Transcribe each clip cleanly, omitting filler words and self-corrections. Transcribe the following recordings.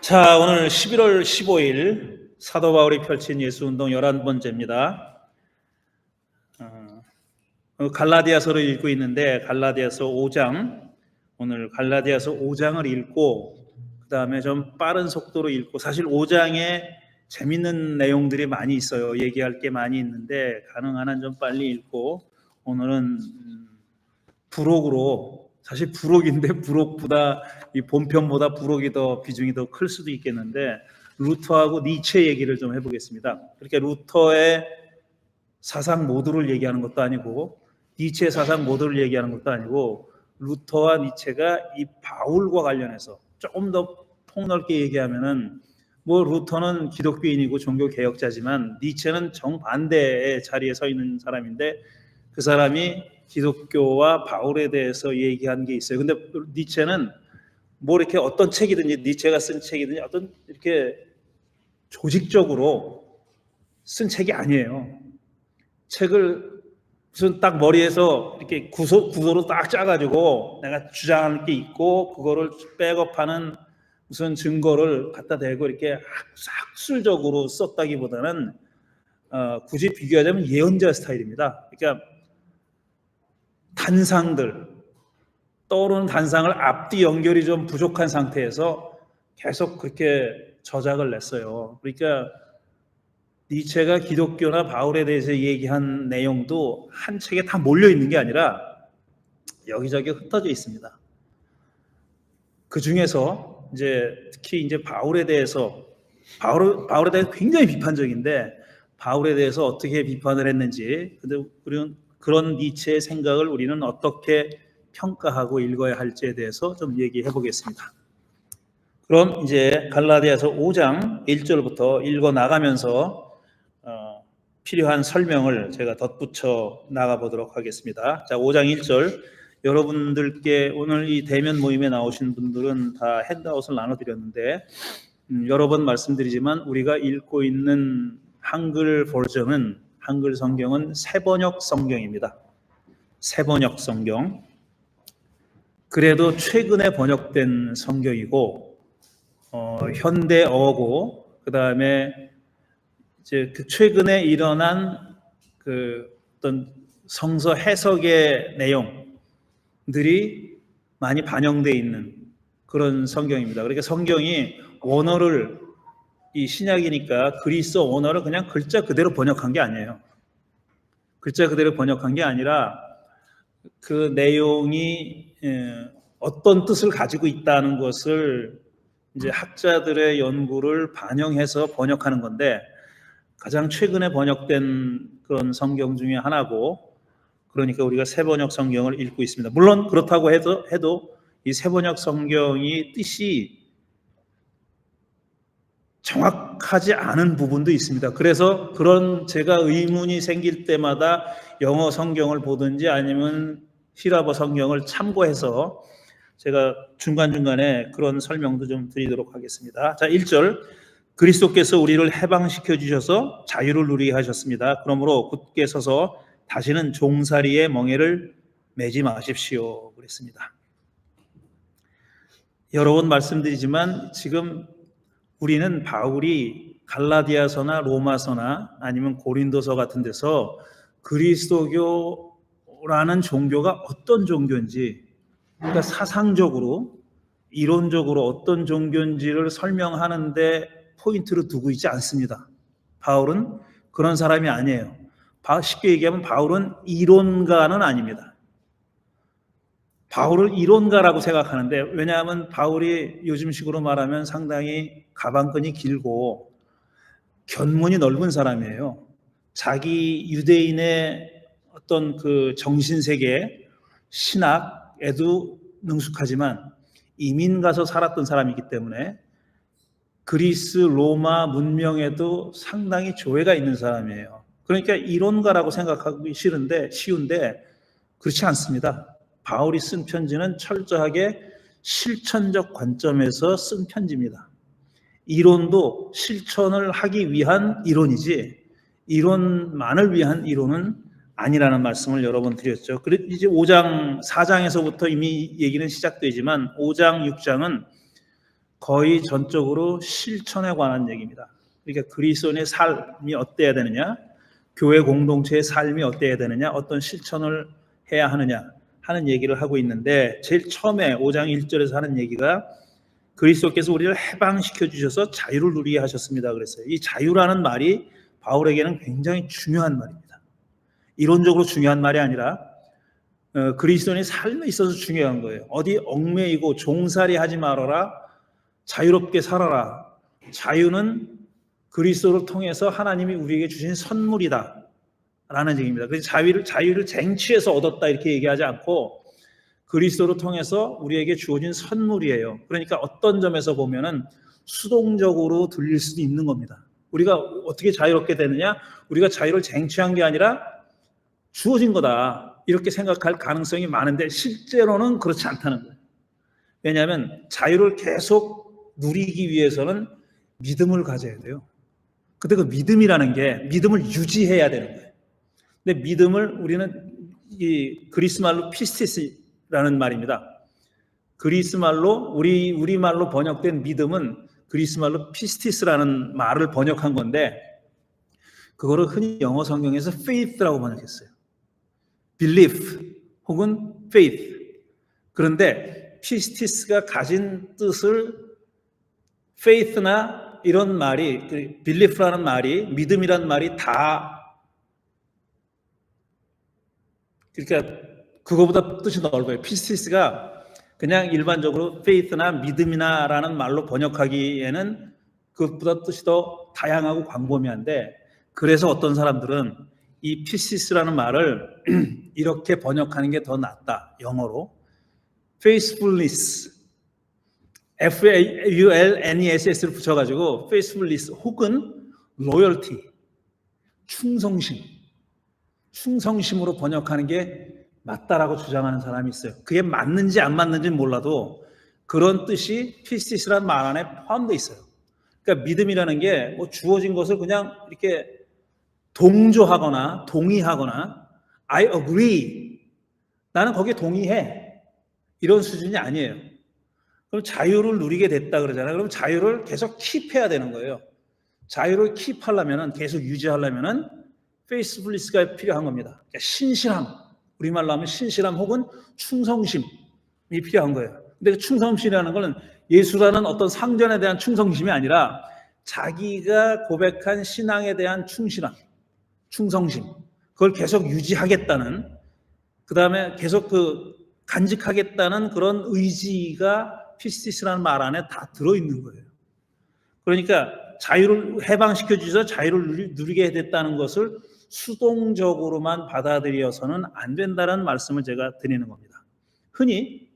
자, 오늘 11월 15일 사도 바울이 펼친 예수운동 11번째입니다. 갈라디아서를 읽고 있는데 갈라디아서 5장, 오늘 갈라디아서 5장을 읽고 그 다음에 좀 빠른 속도로 읽고, 사실 5장에 재밌는 내용들이 많이 있어요. 얘기할 게 많이 있는데 가능한 한 좀 빨리 읽고, 오늘은 부록으로, 사실 부록인데 부록보다 이 본편보다 부록이 더 비중이 더 클 수도 있겠는데 루터하고 니체 얘기를 좀 해보겠습니다. 그렇게 루터의 사상 모두를 얘기하는 것도 아니고 니체의 사상 모두를 얘기하는 것도 아니고, 루터와 니체가 이 바울과 관련해서 조금 더 폭넓게 얘기하면은, 루터는 기독교인이고 종교 개혁자지만 니체는 정반대의 자리에 서 있는 사람인데, 그 사람이 기독교와 바울에 대해서 얘기한 게 있어요. 근데 니체는 이렇게 어떤 책이든지, 니체가 쓴 책이든지 어떤 이렇게 조직적으로 쓴 책이 아니에요. 책을 무슨 딱 머리에서 이렇게 구조로 딱 짜가지고 내가 주장할 게 있고 그거를 백업하는 무슨 증거를 갖다 대고 이렇게 학술적으로 썼다기보다는 굳이 비교하자면 예언자 스타일입니다. 그러니까 떠오르는 단상을 앞뒤 연결이 좀 부족한 상태에서 계속 그렇게 저작을 냈어요. 그러니까 니체가 기독교나 바울에 대해서 얘기한 내용도 한 책에 다 몰려 있는 게 아니라 여기저기 흩어져 있습니다. 그 중에서 특히 이제 바울에 대해서 굉장히 비판적인데, 바울에 대해서 어떻게 비판을 했는지, 근데 그런 니체의 생각을 우리는 어떻게 평가하고 읽어야 할지에 대해서 좀 얘기해 보겠습니다. 그럼 이제 갈라디아서 5장 1절부터 읽어 나가면서 필요한 설명을 제가 덧붙여 나가 보도록 하겠습니다. 자, 5장 1절, 여러분들께 오늘 이 대면 모임에 나오신 분들은 다 핸드아웃을 나눠드렸는데, 여러 번 말씀드리지만 우리가 읽고 있는 한글 버전은, 한글 성경은 새번역 성경입니다. 새번역 성경. 그래도 최근에 번역된 성경이고, 현대어고, 그 다음에 이제 그 최근에 일어난 어떤 성서 해석의 내용들이 많이 반영되어 있는 그런 성경입니다. 그러니까 성경이 원어를, 이 신약이니까 그리스 원어를 그냥 글자 그대로 번역한 게 아니에요. 글자 그대로 번역한 게 아니라 그 내용이 어떤 뜻을 가지고 있다는 것을 이제 학자들의 연구를 반영해서 번역하는 건데, 가장 최근에 번역된 그런 성경 중에 하나고, 그러니까 우리가 새번역 성경을 읽고 있습니다. 물론 그렇다고 해도 이 새번역 성경이 뜻이 정확하지 않은 부분도 있습니다. 그래서 그런 제가 의문이 생길 때마다 영어 성경을 보든지 아니면 히라버 성경을 참고해서 제가 중간중간에 그런 설명도 좀 드리도록 하겠습니다. 자, 1절, 그리스도께서 우리를 해방시켜 주셔서 자유를 누리게 하셨습니다. 그러므로 굳게 서서 다시는 종살이의 멍에를 매지 마십시오. 그랬습니다. 여러 번 말씀드리지만 지금 우리는 바울이 갈라디아서나 로마서나 아니면 고린도서 같은 데서 그리스도교라는 종교가 어떤 종교인지, 그러니까 사상적으로, 이론적으로 어떤 종교인지를 설명하는데 포인트를 두고 있지 않습니다. 바울은 그런 사람이 아니에요. 쉽게 얘기하면 바울은 이론가는 아닙니다. 바울을 이론가라고 생각하는데, 왜냐하면 바울이 요즘식으로 말하면 상당히 가방끈이 길고 견문이 넓은 사람이에요. 자기 유대인의 어떤 그 정신세계, 신학에도 능숙하지만 이민 가서 살았던 사람이기 때문에 그리스, 로마 문명에도 상당히 조예가 있는 사람이에요. 그러니까 이론가라고 생각하기 쉬운데 그렇지 않습니다. 바울이 쓴 편지는 철저하게 실천적 관점에서 쓴 편지입니다. 이론도 실천을 하기 위한 이론이지 이론만을 위한 이론은 아니라는 말씀을 여러 번 드렸죠. 이제 5장, 4장에서부터 이미 얘기는 시작되지만 5장, 6장은 거의 전적으로 실천에 관한 얘기입니다. 그러니까 그리스도인의 삶이 어때야 되느냐, 교회 공동체의 삶이 어때야 되느냐, 어떤 실천을 해야 하느냐 하는 얘기를 하고 있는데, 제일 처음에 5장 1절에서 하는 얘기가 그리스도께서 우리를 해방시켜 주셔서 자유를 누리게 하셨습니다 그랬어요. 이 자유라는 말이 바울에게는 굉장히 중요한 말입니다. 이론적으로 중요한 말이 아니라 그리스도인의 삶에 있어서 중요한 거예요. 어디 얽매이고 종살이 하지 말아라, 자유롭게 살아라. 자유는 그리스도를 통해서 하나님이 우리에게 주신 선물이다 라는 얘기입니다. 그래서 자유를 쟁취해서 얻었다 이렇게 얘기하지 않고 그리스도를 통해서 우리에게 주어진 선물이에요. 그러니까 어떤 점에서 보면은 수동적으로 들릴 수도 있는 겁니다. 우리가 어떻게 자유롭게 되느냐? 우리가 자유를 쟁취한 게 아니라 주어진 거다 이렇게 생각할 가능성이 많은데, 실제로는 그렇지 않다는 거예요. 왜냐하면 자유를 계속 누리기 위해서는 믿음을 가져야 돼요. 근데 그 믿음이라는 게 믿음을 유지해야 되는 거예요. 근데 믿음을 우리는 이 그리스 말로 피스티스라는 말입니다. 그리스 말로 우리 말로 번역된 믿음은 그리스 말로 피스티스라는 말을 번역한 건데, 그거를 흔히 영어 성경에서 faith라고 번역했어요. belief 혹은 faith. 그런데 피스티스가 가진 뜻을 faith나 이런 말이, belief라는 말이, 믿음이란 말이 다, 그러니까 그거보다 뜻이 넓어요. 피스티스가 그냥 일반적으로 faith나 믿음이나라는 말로 번역하기에는 그것보다 뜻이 더 다양하고 광범위한데, 그래서 어떤 사람들은 이 피스티스라는 말을 이렇게 번역하는 게 더 낫다. 영어로 faithfulness, F-A-U-L-N-E-S-S를 붙여가지고 faithfulness 혹은 loyalty, 충성심으로 번역하는 게 맞다라고 주장하는 사람이 있어요. 그게 맞는지 안 맞는지는 몰라도 그런 뜻이 피스티스라는 말 안에 포함되어 있어요. 그러니까 믿음이라는 게 뭐 주어진 것을 그냥 이렇게 동조하거나 동의하거나 I agree, 나는 거기에 동의해, 이런 수준이 아니에요. 그럼 자유를 누리게 됐다 그러잖아요. 그럼 자유를 계속 킵해야 되는 거예요. 자유를 킵하려면, 계속 유지하려면 페이스풀리스가 필요한 겁니다. 그러니까 신실함, 우리말로 하면 신실함 혹은 충성심이 필요한 거예요. 근데 그 충성심이라는 것은 예수라는 어떤 상전에 대한 충성심이 아니라 자기가 고백한 신앙에 대한 충성심, 그걸 계속 유지하겠다는, 그 다음에 계속 간직하겠다는 그런 의지가 피스티스라는 말 안에 다 들어있는 거예요. 그러니까 자유를 해방시켜 주셔서 자유를 누리게 됐다는 것을 수동적으로만 받아들여서는 안 된다는 말씀을 제가 드리는 겁니다. 흔히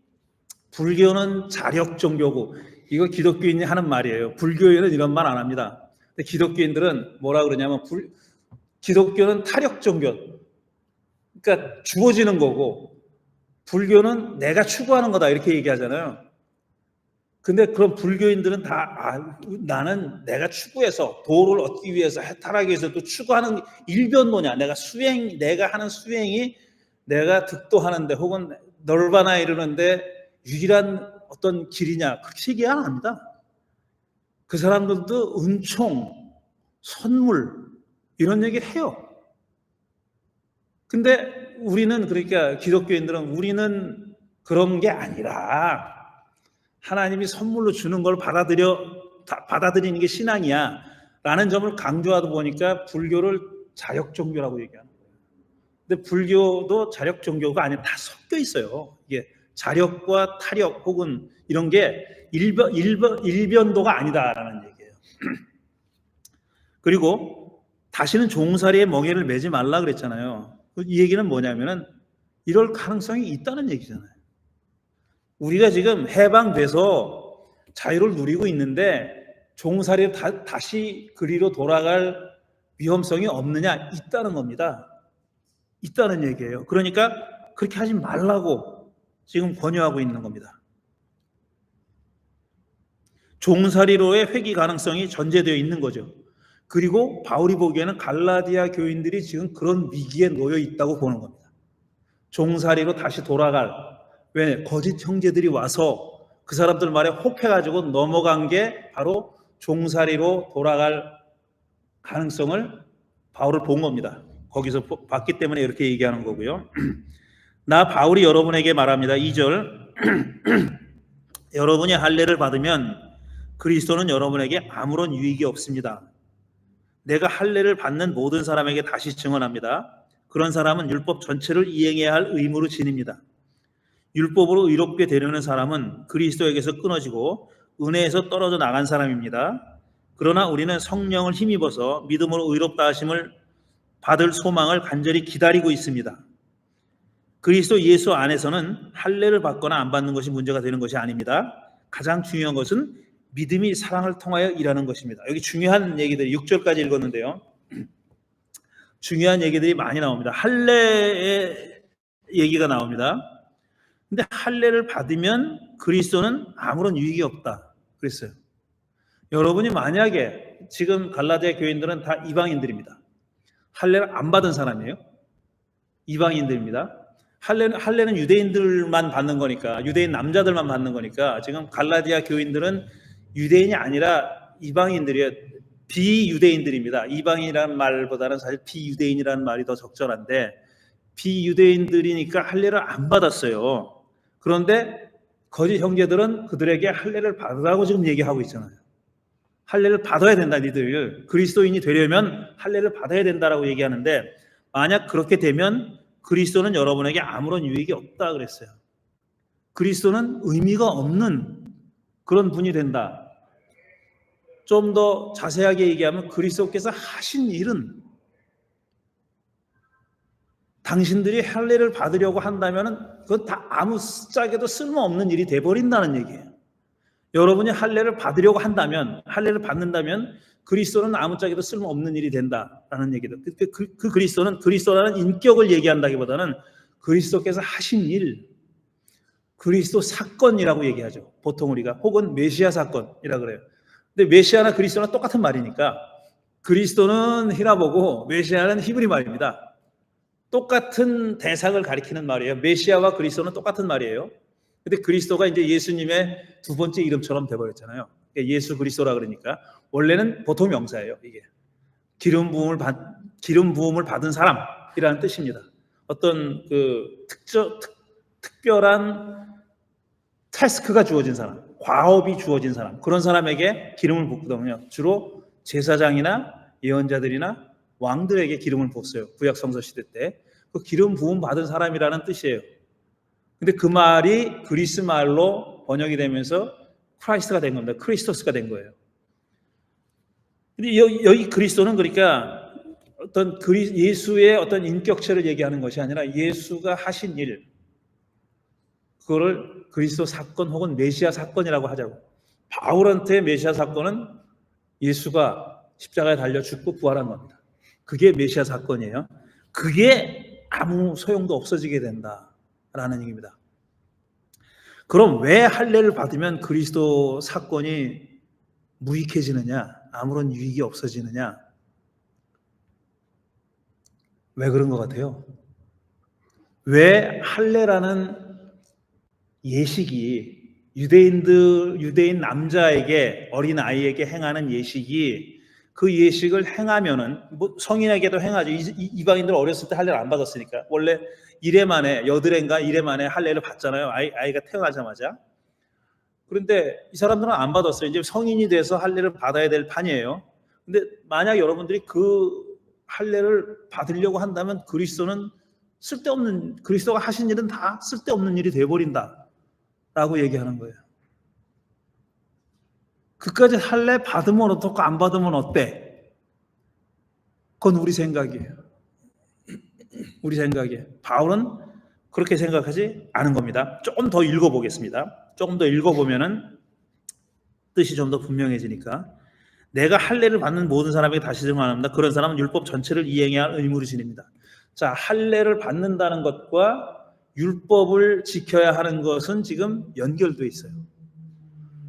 불교는 자력 종교고, 이거 기독교인이 하는 말이에요. 불교에는 이런 말 안 합니다. 근데 기독교인들은 뭐라 그러냐면 기독교는 타력 종교, 그러니까 주어지는 거고, 불교는 내가 추구하는 거다 이렇게 얘기하잖아요. 근데 그런 불교인들은 다 나는 내가 추구해서 도를 얻기 위해서, 해탈하기 위해서 또 추구하는 일변도냐, 내가 하는 수행이 내가 득도하는데 혹은 널바나에 이르는데 유일한 어떤 길이냐, 그렇게 얘기 안 합니다. 그 사람들도 은총, 선물 이런 얘기를 해요. 근데 우리는, 그러니까 기독교인들은 우리는 그런 게 아니라 하나님이 선물로 주는 걸 받아들이는 게 신앙이야 라는 점을 강조하다 보니까 불교를 자력 종교라고 얘기하는 거예요. 근데 불교도 자력 종교가 아니라 다 섞여 있어요. 이게 자력과 타력 혹은 이런 게 일변도가 아니다라는 얘기예요. 그리고 다시는 종살이에 멍에를 매지 말라 그랬잖아요. 이 얘기는 뭐냐면은 이럴 가능성이 있다는 얘기잖아요. 우리가 지금 해방돼서 자유를 누리고 있는데 종살이에 다시 그리로 돌아갈 위험성이 없느냐? 있다는 겁니다. 있다는 얘기예요. 그러니까 그렇게 하지 말라고 지금 권유하고 있는 겁니다. 종살이로의 회귀 가능성이 전제되어 있는 거죠. 그리고 바울이 보기에는 갈라디아 교인들이 지금 그런 위기에 놓여 있다고 보는 겁니다. 종살이로 다시 돌아갈, 왜 거짓 형제들이 와서 그 사람들 말에 혹해가지고 넘어간 게 바로 종살이로 돌아갈 가능성을 바울을 본 겁니다. 거기서 봤기 때문에 이렇게 얘기하는 거고요. 나 바울이 여러분에게 말합니다. 2절 여러분이 할례를 받으면 그리스도는 여러분에게 아무런 유익이 없습니다. 내가 할례를 받는 모든 사람에게 다시 증언합니다. 그런 사람은 율법 전체를 이행해야 할 의무로 지닙니다. 율법으로 의롭게 되려는 사람은 그리스도에게서 끊어지고 은혜에서 떨어져 나간 사람입니다. 그러나 우리는 성령을 힘입어서 믿음으로 의롭다 하심을 받을 소망을 간절히 기다리고 있습니다. 그리스도 예수 안에서는 할례를 받거나 안 받는 것이 문제가 되는 것이 아닙니다. 가장 중요한 것은 믿음이 사랑을 통하여 일하는 것입니다. 여기 중요한 얘기들이 6절까지 읽었는데요. 중요한 얘기들이 많이 나옵니다. 할례의 얘기가 나옵니다. 근데 할례를 받으면 그리스도는 아무런 유익이 없다 그랬어요. 여러분이 만약에 지금 갈라디아 교인들은 다 이방인들입니다. 할례를 안 받은 사람이에요. 이방인들입니다. 할례는 유대인들만 받는 거니까, 유대인 남자들만 받는 거니까 지금 갈라디아 교인들은 유대인이 아니라 이방인들이에요. 비유대인들입니다. 이방인이라는 말보다는 사실 비유대인이라는 말이 더 적절한데 비유대인들이니까 할례를 안 받았어요. 그런데 거짓 형제들은 그들에게 할례를 받으라고 지금 얘기하고 있잖아요. 할례를 받아야 된다. 니들 그리스도인이 되려면 할례를 받아야 된다라고 얘기하는데 만약 그렇게 되면 그리스도는 여러분에게 아무런 유익이 없다 그랬어요. 그리스도는 의미가 없는 그런 분이 된다. 좀 더 자세하게 얘기하면 그리스도께서 하신 일은 당신들이 할례를 받으려고 한다면 그건 다 아무 짝에도 쓸모없는 일이 돼버린다는 얘기예요. 여러분이 할례를 받으려고 한다면, 할례를 받는다면 그리스도는 아무짝에도 쓸모없는 일이 된다라는 얘기다. 그 그리스도는 그리스도라는 인격을 얘기한다기보다는 그리스도께서 하신 일, 그리스도 사건이라고 얘기하죠. 보통 우리가 혹은 메시아 사건이라 그래요. 근데 메시아나 그리스도는 똑같은 말이니까 그리스도는 히라보고 메시아는 히브리 말입니다. 똑같은 대상을 가리키는 말이에요. 메시아와 그리스도는 똑같은 말이에요. 근데 그리스도가 이제 예수님의 두 번째 이름처럼 돼버렸잖아요. 예수 그리스도라 그러니까 원래는 보통 명사예요. 이게 기름 부음을 받은 사람이라는 뜻입니다. 어떤 그 특별한 타스크가 주어진 사람, 과업이 주어진 사람, 그런 사람에게 기름을 붓거든요. 주로 제사장이나 예언자들이나 왕들에게 기름을 부었어요. 구약 성서 시대 때. 그 기름 부음 받은 사람이라는 뜻이에요. 근데 그 말이 그리스 말로 번역이 되면서 크라이스트가 된 겁니다. 크리스토스가 된 거예요. 근데 여기 그리스도는 그러니까 어떤 예수의 어떤 인격체를 얘기하는 것이 아니라 예수가 하신 일, 그거를 그리스도 사건 혹은 메시아 사건이라고 하자고. 바울한테 메시아 사건은 예수가 십자가에 달려 죽고 부활한 겁니다. 그게 메시아 사건이에요. 그게 아무 소용도 없어지게 된다라는 얘기입니다. 그럼 왜 할례를 받으면 그리스도 사건이 무익해지느냐, 아무런 유익이 없어지느냐? 왜 그런 것 같아요? 왜 할례라는 예식이 유대인 남자에게, 어린 아이에게 행하는 예식이, 그 예식을 행하면은 뭐 성인에게도 행하죠. 이방인들 어렸을 때 할례를 안 받았으니까 원래 1회 만에, 여드레인가 1회 만에 할례를 받잖아요. 아이가 태어나자마자. 그런데 이 사람들은 안 받았어요. 이제 성인이 돼서 할례를 받아야 될 판이에요. 근데 만약 여러분들이 그 할례를 받으려고 한다면 그리스도는 그리스도가 하신 일은 다 쓸데없는 일이 돼버린다라고 얘기하는 거예요. 그까지 할례 받으면 어떻고 안 받으면 어때? 그건 우리 생각이에요. 우리 생각이에요. 바울은 그렇게 생각하지 않은 겁니다. 조금 더 읽어보겠습니다. 조금 더 읽어보면은 뜻이 좀 더 분명해지니까. 내가 할례를 받는 모든 사람에게 다시 증언합니다. 그런 사람은 율법 전체를 이행해야 할 의무를 지닙니다. 자, 할례를 받는다는 것과 율법을 지켜야 하는 것은 지금 연결되어 있어요.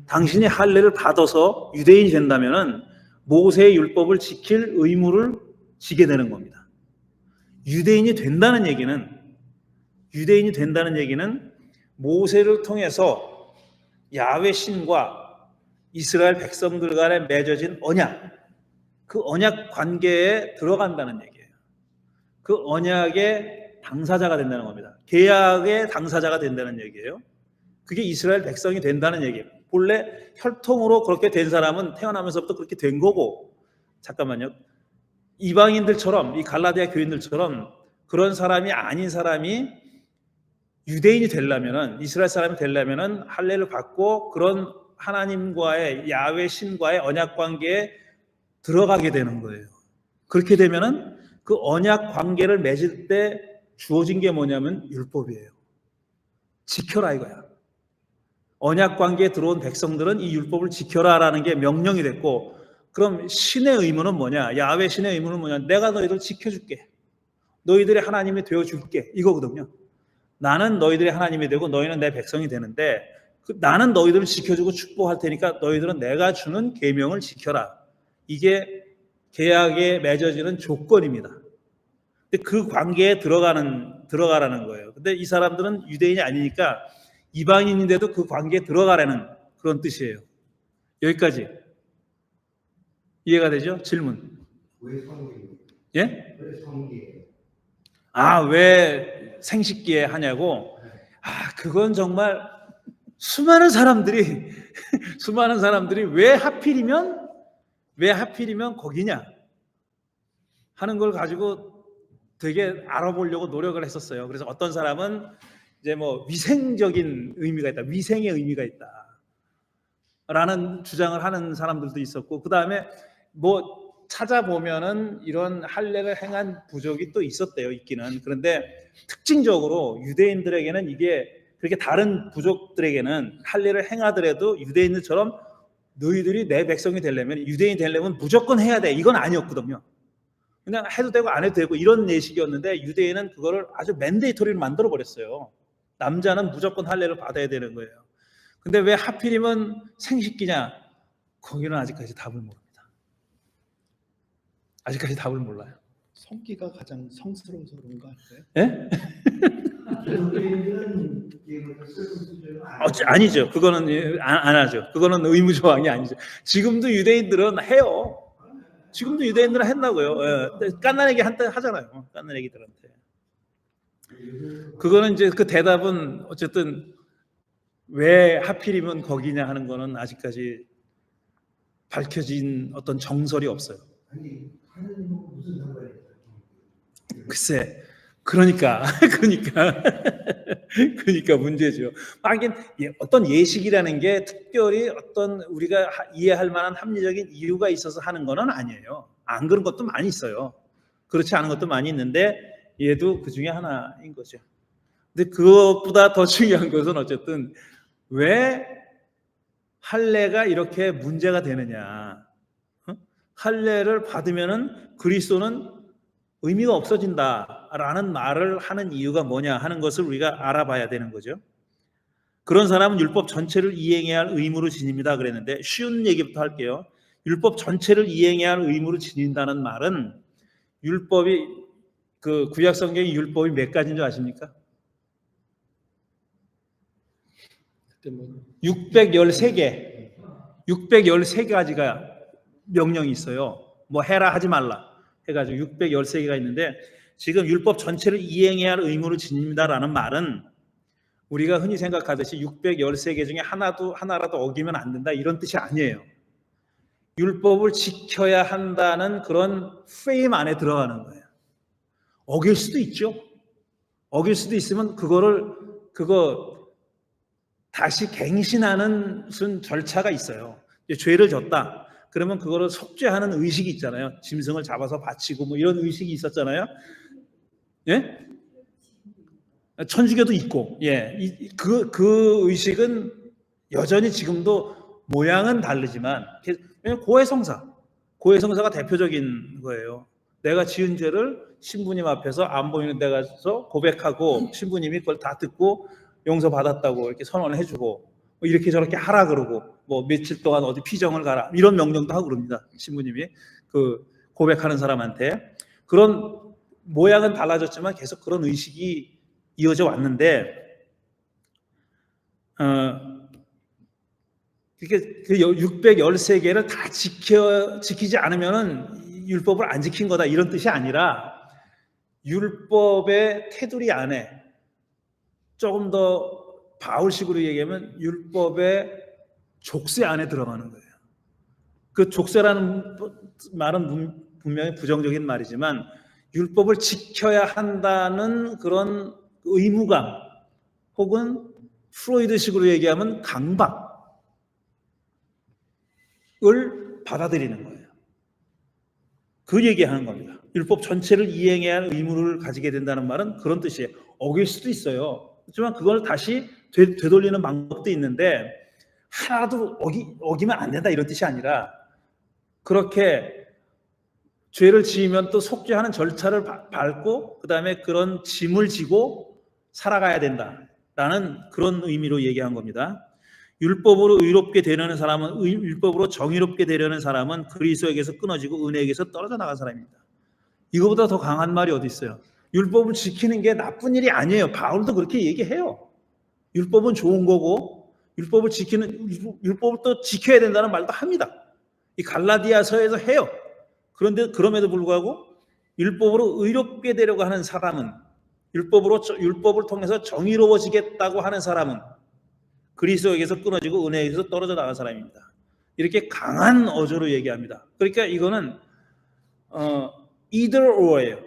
당신이 할례를 받아서 유대인이 된다면은 모세의 율법을 지킬 의무를 지게 되는 겁니다. 유대인이 된다는 얘기는 모세를 통해서 야훼 신과 이스라엘 백성들 간에 맺어진 언약, 그 언약 관계에 들어간다는 얘기예요. 그 언약의 당사자가 된다는 겁니다. 계약의 당사자가 된다는 얘기예요. 그게 이스라엘 백성이 된다는 얘기예요. 본래 혈통으로 그렇게 된 사람은 태어나면서부터 그렇게 된 거고, 잠깐만요. 이방인들처럼, 이 갈라디아 교인들처럼 그런 사람이 아닌 사람이 유대인이 되려면은, 이스라엘 사람이 되려면은 할례를 받고 그런 하나님과의 야훼 신과의 언약 관계에 들어가게 되는 거예요. 그렇게 되면은 그 언약 관계를 맺을 때 주어진 게 뭐냐면 율법이에요. 지켜라 이거야. 언약 관계에 들어온 백성들은 이 율법을 지켜라라는 게 명령이 됐고, 그럼 신의 의무는 뭐냐? 야훼 신의 의무는 뭐냐? 내가 너희들 지켜줄게. 너희들의 하나님이 되어줄게. 이거거든요. 나는 너희들의 하나님이 되고 너희는 내 백성이 되는데, 나는 너희들을 지켜주고 축복할 테니까 너희들은 내가 주는 계명을 지켜라. 이게 계약에 맺어지는 조건입니다. 근데 그 관계에 들어가라는 거예요. 근데 이 사람들은 유대인이 아니니까 이방인인데도 그 관계에 들어가라는 그런 뜻이에요. 여기까지 이해가 되죠? 질문. 왜 성기예요? 예? 왜 성기예요? 왜 생식기에 하냐고? 그건 정말 수많은 사람들이 왜 하필이면 거기냐 하는 걸 가지고 되게 알아보려고 노력을 했었어요. 그래서 어떤 사람은 이제 뭐 위생적인 의미가 있다, 위생의 의미가 있다라는 주장을 하는 사람들도 있었고, 그 다음에 뭐 찾아보면은 이런 할례를 행한 부족이 또 있었대요, 있기는. 그런데 특징적으로 유대인들에게는 이게 그렇게 다른 부족들에게는 할례를 행하더라도 유대인들처럼 너희들이 내 백성이 되려면, 유대인이 되려면 무조건 해야 돼, 이건 아니었거든요. 그냥 해도 되고 안 해도 되고 이런 예식이었는데, 유대인은 그거를 아주 맨데이터리를 만들어 버렸어요. 남자는 무조건 할례를 받아야 되는 거예요. 근데 왜 하필이면 생식기냐? 거기는 아직까지 답을 모릅니다. 아직까지 답을 몰라요. 성기가 가장 성스러워서 그런 거 아닐까요? 예? 유대인들은 이거를 쓰는 아니죠. 그거는 안 하죠. 그거는 의무 조항이 아니죠. 지금도 유대인들은 해요. 지금도 유대인들은 했나고요. 예. 깐난애기 한때 하잖아요. 깐난애기들한테. 그거는 이제 그 대답은 어쨌든 왜 하필이면 거기냐 하는 거는 아직까지 밝혀진 어떤 정설이 없어요. 아니 하느님은 무슨 상관이 있어요? 글쎄, 그러니까 문제죠. 하긴 어떤 예식이라는 게 특별히 어떤 우리가 이해할 만한 합리적인 이유가 있어서 하는 거는 아니에요. 안 그런 것도 많이 있어요. 그렇지 않은 것도 많이 있는데 얘도 그 중에 하나인 거죠. 근데 그것보다 더 중요한 것은 어쨌든 왜 할례가 이렇게 문제가 되느냐? 할례를 받으면은 그리스도는 의미가 없어진다라는 말을 하는 이유가 뭐냐 하는 것을 우리가 알아봐야 되는 거죠. 그런 사람은 율법 전체를 이행해야 할 의무를 지닙니다 그랬는데, 쉬운 얘기부터 할게요. 율법 전체를 이행해야 할 의무를 지닌다는 말은, 율법이 그 구약 성경의 율법이 몇 가지인 줄 아십니까? 613개. 613가지가 명령이 있어요. 뭐 해라 하지 말라 해가지고 613개가 있는데, 지금 율법 전체를 이행해야 할 의무를 지닙니다라는 말은 우리가 흔히 생각하듯이 613개 중에 하나라도 어기면 안 된다 이런 뜻이 아니에요. 율법을 지켜야 한다는 그런 프레임 안에 들어가는 거예요. 어길 수도 있죠. 어길 수도 있으면 그거 다시 갱신하는 무슨 절차가 있어요. 죄를 졌다. 그러면 그거를 속죄하는 의식이 있잖아요. 짐승을 잡아서 바치고 뭐 이런 의식이 있었잖아요. 예? 천주교도 있고, 예, 그 의식은 여전히 지금도 모양은 다르지만, 고해성사가 대표적인 거예요. 내가 지은 죄를 신부님 앞에서 안 보이는 데 가서 고백하고 신부님이 그걸 다 듣고 용서받았다고 이렇게 선언을 해주고, 뭐 이렇게 저렇게 하라 그러고, 뭐 며칠 동안 어디 피정을 가라 이런 명령도 하고 그럽니다. 신부님이 그 고백하는 사람한테. 그런 모양은 달라졌지만 계속 그런 의식이 이어져 왔는데, 그러니까 그 613개를 다 지키지 않으면은 율법을 안 지킨 거다 이런 뜻이 아니라 율법의 테두리 안에 조금 더 바울식으로 얘기하면 율법의 족쇄 안에 들어가는 거예요. 그 족쇄라는 말은 분명히 부정적인 말이지만 율법을 지켜야 한다는 그런 의무감 혹은 프로이드식으로 얘기하면 강박을 받아들이는 거예요. 그 얘기하는 겁니다. 율법 전체를 이행해야 할 의무를 가지게 된다는 말은 그런 뜻이에요. 어길 수도 있어요. 하지만 그걸 다시 되돌리는 방법도 있는데 하나도 어기면 안 된다 이런 뜻이 아니라 그렇게 죄를 지으면 또 속죄하는 절차를 밟고 그 다음에 그런 짐을 지고 살아가야 된다라는 그런 의미로 얘기한 겁니다. 율법으로 의롭게 되려는 사람은 율법으로 정의롭게 되려는 사람은 그리스도에게서 끊어지고 은혜에게서 떨어져 나간 사람입니다. 이거보다 더 강한 말이 어디 있어요? 율법을 지키는 게 나쁜 일이 아니에요. 바울도 그렇게 얘기해요. 율법은 좋은 거고 율법을 또 지켜야 된다는 말도 합니다. 이 갈라디아서에서 해요. 그런데 그럼에도 불구하고 율법으로 의롭게 되려고 하는 사람은 율법을 통해서 정의로워지겠다고 하는 사람은 그리스도에게서 끊어지고 은혜에게서 떨어져 나간 사람입니다. 이렇게 강한 어조로 얘기합니다. 그러니까 이거는 either or예요.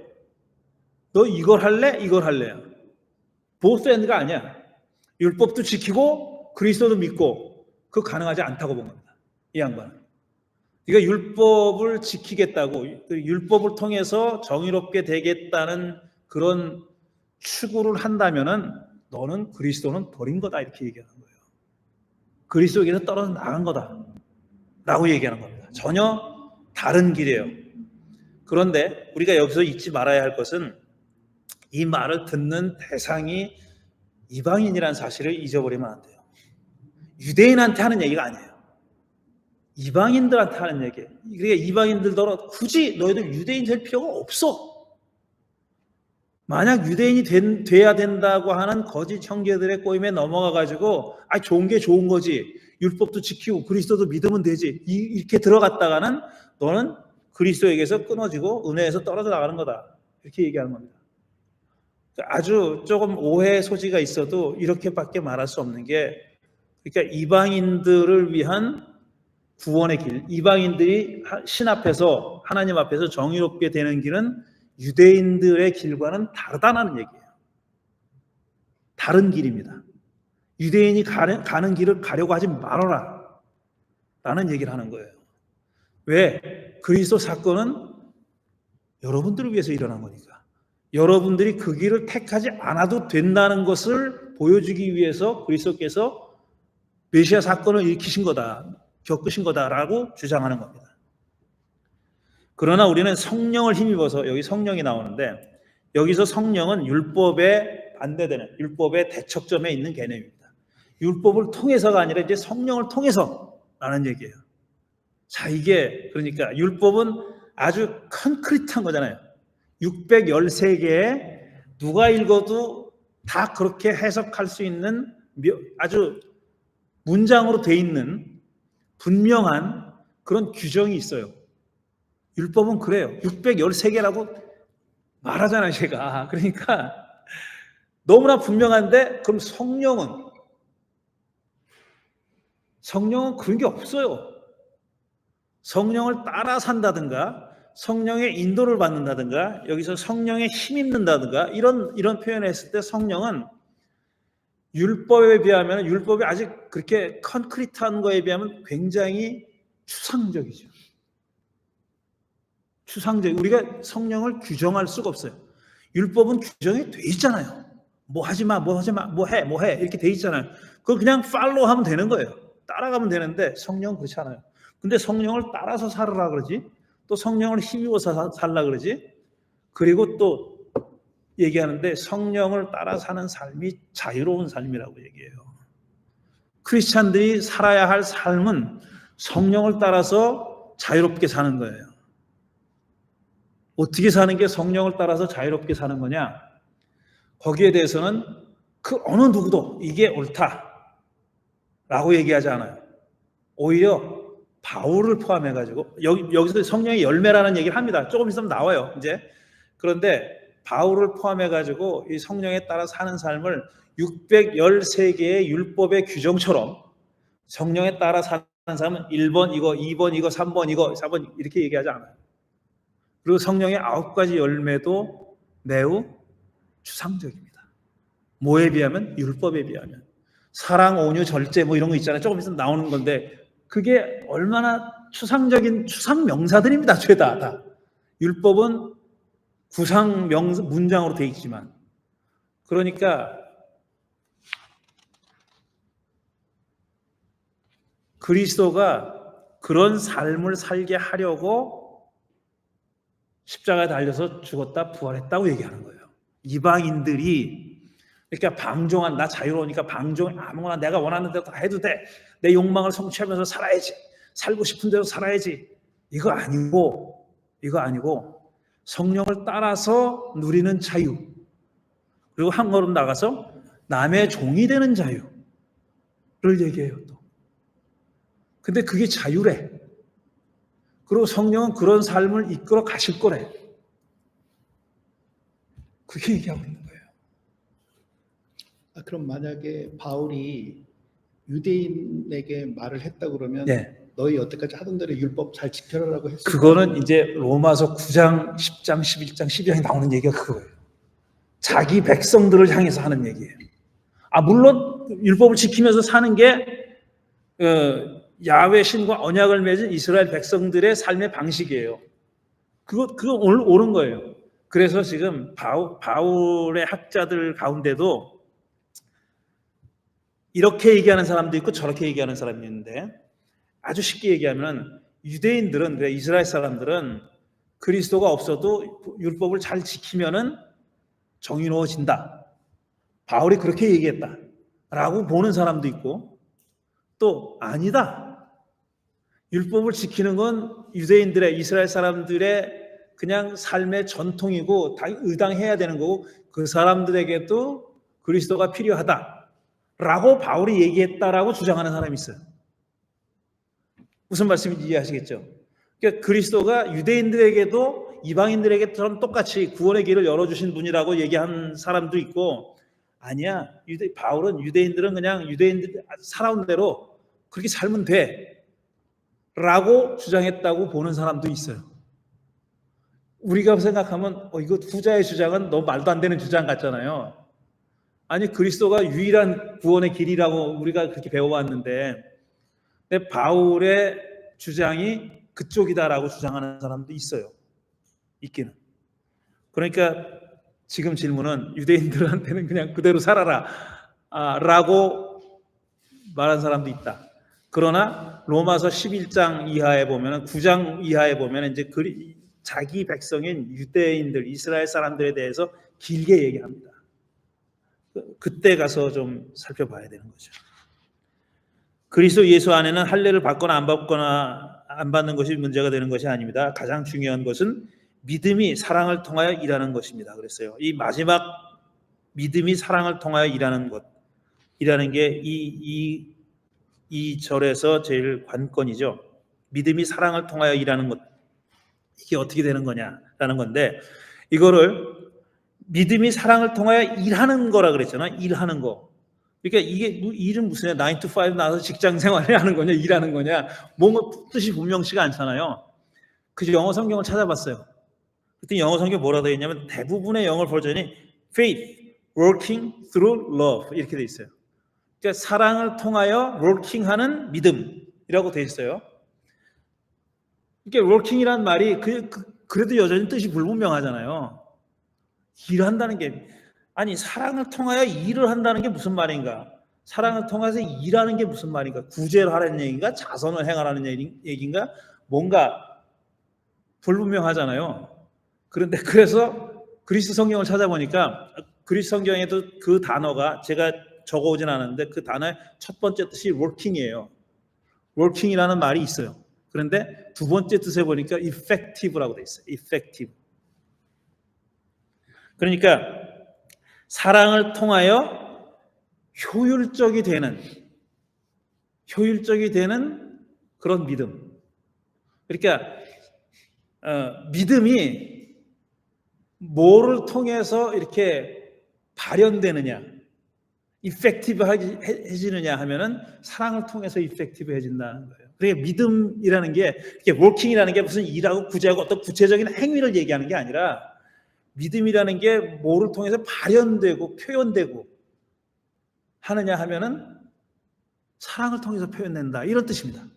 너 이걸 할래? 이걸 할래요. both and가 아니야. 율법도 지키고 그리스도도 믿고 그거 가능하지 않다고 본 겁니다. 이 양반은. 그러니까 율법을 지키겠다고 율법을 통해서 정의롭게 되겠다는 그런 추구를 한다면은 너는 그리스도는 버린 거다 이렇게 얘기하는 거예요. 그리스도에게서 떨어져 나간 거다 라고 얘기하는 겁니다. 전혀 다른 길이에요. 그런데 우리가 여기서 잊지 말아야 할 것은 이 말을 듣는 대상이 이방인이라는 사실을 잊어버리면 안 돼요. 유대인한테 하는 얘기가 아니에요. 이방인들한테 하는 얘기예요. 그러니까 이방인들도 굳이 너희들 유대인 될 필요가 없어. 만약 유대인이 돼야 된다고 하는 거짓 형제들의 꼬임에 넘어가가지고 좋은 게 좋은 거지. 율법도 지키고 그리스도도 믿으면 되지. 이렇게 들어갔다가는 너는 그리스도에게서 끊어지고 은혜에서 떨어져 나가는 거다. 이렇게 얘기하는 겁니다. 아주 조금 오해의 소지가 있어도 이렇게밖에 말할 수 없는 게 그러니까 이방인들을 위한 구원의 길, 이방인들이 신 앞에서 하나님 앞에서 정의롭게 되는 길은 유대인들의 길과는 다르다는 얘기예요. 다른 길입니다. 유대인이 가는 길을 가려고 하지 말아라 라는 얘기를 하는 거예요. 왜? 그리스도 사건은 여러분들을 위해서 일어난 거니까. 여러분들이 그 길을 택하지 않아도 된다는 것을 보여주기 위해서 그리스도께서 메시아 사건을 일으키신 거다, 겪으신 거다라고 주장하는 겁니다. 그러나 우리는 성령을 힘입어서 여기 성령이 나오는데 여기서 성령은 율법에 반대되는 율법의 대척점에 있는 개념입니다. 율법을 통해서가 아니라 이제 성령을 통해서라는 얘기예요. 자, 이게 그러니까 율법은 아주 컨크리트한 거잖아요. 613개에 누가 읽어도 다 그렇게 해석할 수 있는 아주 문장으로 돼 있는 분명한 그런 규정이 있어요. 율법은 그래요. 613개라고 말하잖아요, 제가. 그러니까 너무나 분명한데 그럼 성령은 그런 게 없어요. 성령을 따라 산다든가 성령의 인도를 받는다든가 여기서 성령에 힘입는다든가 이런 표현을 했을 때 성령은 율법에 비하면 율법이 아직 그렇게 컨크리트한 거에 비하면 굉장히 추상적이죠. 우리가 성령을 규정할 수가 없어요. 율법은 규정이 돼 있잖아요. 뭐 하지 마, 뭐 해 이렇게 돼 있잖아요. 그걸 그냥 팔로우 하면 되는 거예요. 따라가면 되는데 성령은 그렇지 않아요. 근데 성령을 따라서 살으라 그러지. 또 성령을 힘입어서 살라 그러지. 그리고 또 얘기하는데 성령을 따라 사는 삶이 자유로운 삶이라고 얘기해요. 크리스찬들이 살아야 할 삶은 성령을 따라서 자유롭게 사는 거예요. 어떻게 사는 게 성령을 따라서 자유롭게 사는 거냐? 거기에 대해서는 그 어느 누구도 이게 옳다라고 얘기하지 않아요. 오히려 바울을 포함해가지고 여기서 성령의 열매라는 얘기를 합니다. 조금 있으면 나와요. 이제 그런데 바울을 포함해가지고 이 성령에 따라 사는 삶을 613개의 율법의 규정처럼 성령에 따라 사는 사람은 1번 이거, 2번 이거, 3번 이거, 4번 이렇게 얘기하지 않아요. 그리고 성령의 9가지 열매도 매우 추상적입니다. 뭐에 비하면? 율법에 비하면. 사랑, 온유, 절제 뭐 이런 거 있잖아요. 조금 있으면 나오는 건데 그게 얼마나 추상적인 추상 명사들입니다. 죄다 다. 율법은 구상 명사 문장으로 되어 있지만 그러니까 그리스도가 그런 삶을 살게 하려고 십자가에 달려서 죽었다 부활했다고 얘기하는 거예요. 이방인들이 그러니까 방종한 나 자유로우니까 방종 아무거나 내가 원하는 대로 다 해도 돼. 내 욕망을 성취하면서 살아야지. 살고 싶은 대로 살아야지. 이거 아니고 성령을 따라서 누리는 자유. 그리고 한 걸음 나가서 남의 종이 되는 자유를 얘기해요 또. 근데 그게 자유래. 그리고 성령은 그런 삶을 이끌어 가실 거래. 그게 얘기하고 있는 거예요. 그럼 만약에 바울이 유대인에게 말을 했다 그러면 네. 너희 여태까지 하던 대로 율법 잘 지켜라라고 했을 그거는 이제 로마서 9장, 10장, 11장, 12장에 나오는 얘기가 그거예요. 자기 백성들을 향해서 하는 얘기예요. 물론 율법을 지키면서 사는 게 야훼 신과 언약을 맺은 이스라엘 백성들의 삶의 방식이에요. 그거 오늘 옳은 거예요. 그래서 지금 바울의 학자들 가운데도 이렇게 얘기하는 사람도 있고 저렇게 얘기하는 사람이 있는데 아주 쉽게 얘기하면 유대인들은 이스라엘 사람들은 그리스도가 없어도 율법을 잘 지키면은 정의로워진다. 바울이 그렇게 얘기했다라고 보는 사람도 있고 또 아니다. 율법을 지키는 건 유대인들의 이스라엘 사람들의 그냥 삶의 전통이고 다 의당해야 되는 거고 그 사람들에게도 그리스도가 필요하다라고 바울이 얘기했다라고 주장하는 사람이 있어요. 무슨 말씀인지 이해하시겠죠? 그러니까 그리스도가 유대인들에게도 이방인들에게처럼 똑같이 구원의 길을 열어주신 분이라고 얘기한 사람도 있고 아니야. 바울은 유대인들은 그냥 유대인들 살아온 대로 그렇게 살면 돼 라고 주장했다고 보는 사람도 있어요. 우리가 생각하면 이거 후자의 주장은 너무 말도 안 되는 주장 같잖아요. 아니 그리스도가 유일한 구원의 길이라고 우리가 그렇게 배워왔는데 근데 바울의 주장이 그쪽이다라고 주장하는 사람도 있어요. 있기는. 그러니까 지금 질문은 유대인들한테는 그냥 그대로 살아라 라고 말한 사람도 있다. 그러나 로마서 11장 이하에 보면 9장 이하에 보면 이제 자기 백성인 유대인들 이스라엘 사람들에 대해서 길게 얘기합니다. 그때 가서 좀 살펴봐야 되는 거죠. 그리스도 예수 안에는 할례를 받거나 안 받는 것이 문제가 되는 것이 아닙니다. 가장 중요한 것은 믿음이 사랑을 통하여 일하는 것입니다. 그랬어요. 이 마지막 믿음이 사랑을 통하여 일하는 것이라는 게 이 절에서 제일 관건이죠. 믿음이 사랑을 통하여 일하는 것. 이게 어떻게 되는 거냐라는 건데 이거를 믿음이 사랑을 통하여 일하는 거라 그랬잖아요. 일하는 거. 그러니까 이게 일은 무슨 9 to 5 나와서 직장 생활을 하는 거냐 일하는 거냐 뭔가 뜻이 분명치가 않잖아요. 그래서 영어 성경을 찾아봤어요. 그때 영어 성경 뭐라 되어 있냐면 대부분의 영어 버전이 faith, working through love 이렇게 되어 있어요. 그러니까 사랑을 통하여 working하는 믿음이라고 되어 있어요. 이게 working이란 말이 그래도 여전히 뜻이 불분명하잖아요. 일한다는 게 아니 사랑을 통하여 일을 한다는 게 무슨 말인가? 사랑을 통해서 일하는 게 무슨 말인가? 구제를 하라는 얘기인가? 자선을 행하라는 얘기인가? 뭔가 불분명하잖아요. 그런데 그래서 그리스 성경을 찾아보니까 그리스 성경에도 그 단어가 제가 적어오진 않았는데 그 단어의 첫 번째 뜻이 working이에요. working이라는 말이 있어요. 그런데 두 번째 뜻에 보니까 effective라고 돼 있어요. effective. 그러니까 사랑을 통하여 효율적이 되는 그런 믿음. 그러니까 믿음이 뭐를 통해서 이렇게 발현되느냐, 이펙티브해지느냐 하면은 사랑을 통해서 이펙티브해진다는 거예요. 그러니까 믿음이라는 게 이게 워킹이라는 게 무슨 일하고 구제하고 어떤 구체적인 행위를 얘기하는 게 아니라 믿음이라는 게 뭐를 통해서 발현되고 표현되고 하느냐 하면은 사랑을 통해서 표현된다 이런 뜻입니다.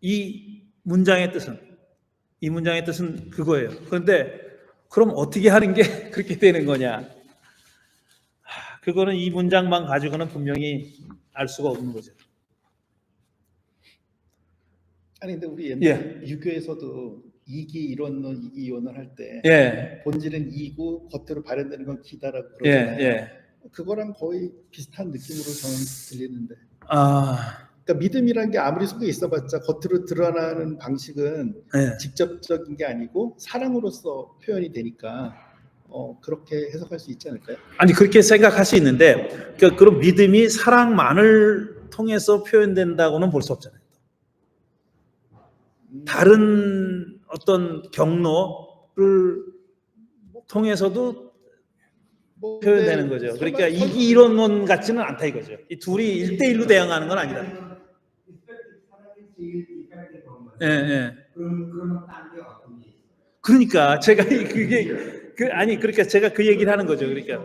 이 문장의 뜻은 그거예요. 그런데 그럼 어떻게 하는 게 그렇게 되는 거냐? 그거는 이 문장만 가지고는 분명히 알 수가 없는 거죠. 아니 근데 우리 옛날 유교에서도 이기 이론론, 이기 이론을 할 때 예, 본질은 이고 겉으로 발현되는 건 기다라고 예, 그러잖아요. 예. 그거랑 거의 비슷한 느낌으로 저는 들리는데. 아, 그러니까 믿음이라는 게 아무리 속에 있어봤자 겉으로 드러나는 방식은 예. 직접적인 게 아니고 사랑으로서 표현이 되니까 그렇게 해석할 수 있지 않을까요? 아니 그렇게 생각할 수 있는데 그러니까 그런 믿음이 사랑만을 통해서 표현된다고는 볼 수 없잖아요. 다른 어떤 경로를 통해서도 뭐 표현되는 근데 거죠. 그러니까 이 이론론 같지는 않다 이거죠. 이 둘이 1대1로 대응하는 건 아니다. 사랑이 제일 이펙티브 그런 거예요. 예, 예. 그러면 딴게 어떤 게 있어요? 그러니까 제가 그러니까 제가 그 얘기를 하는 거죠. 그러니까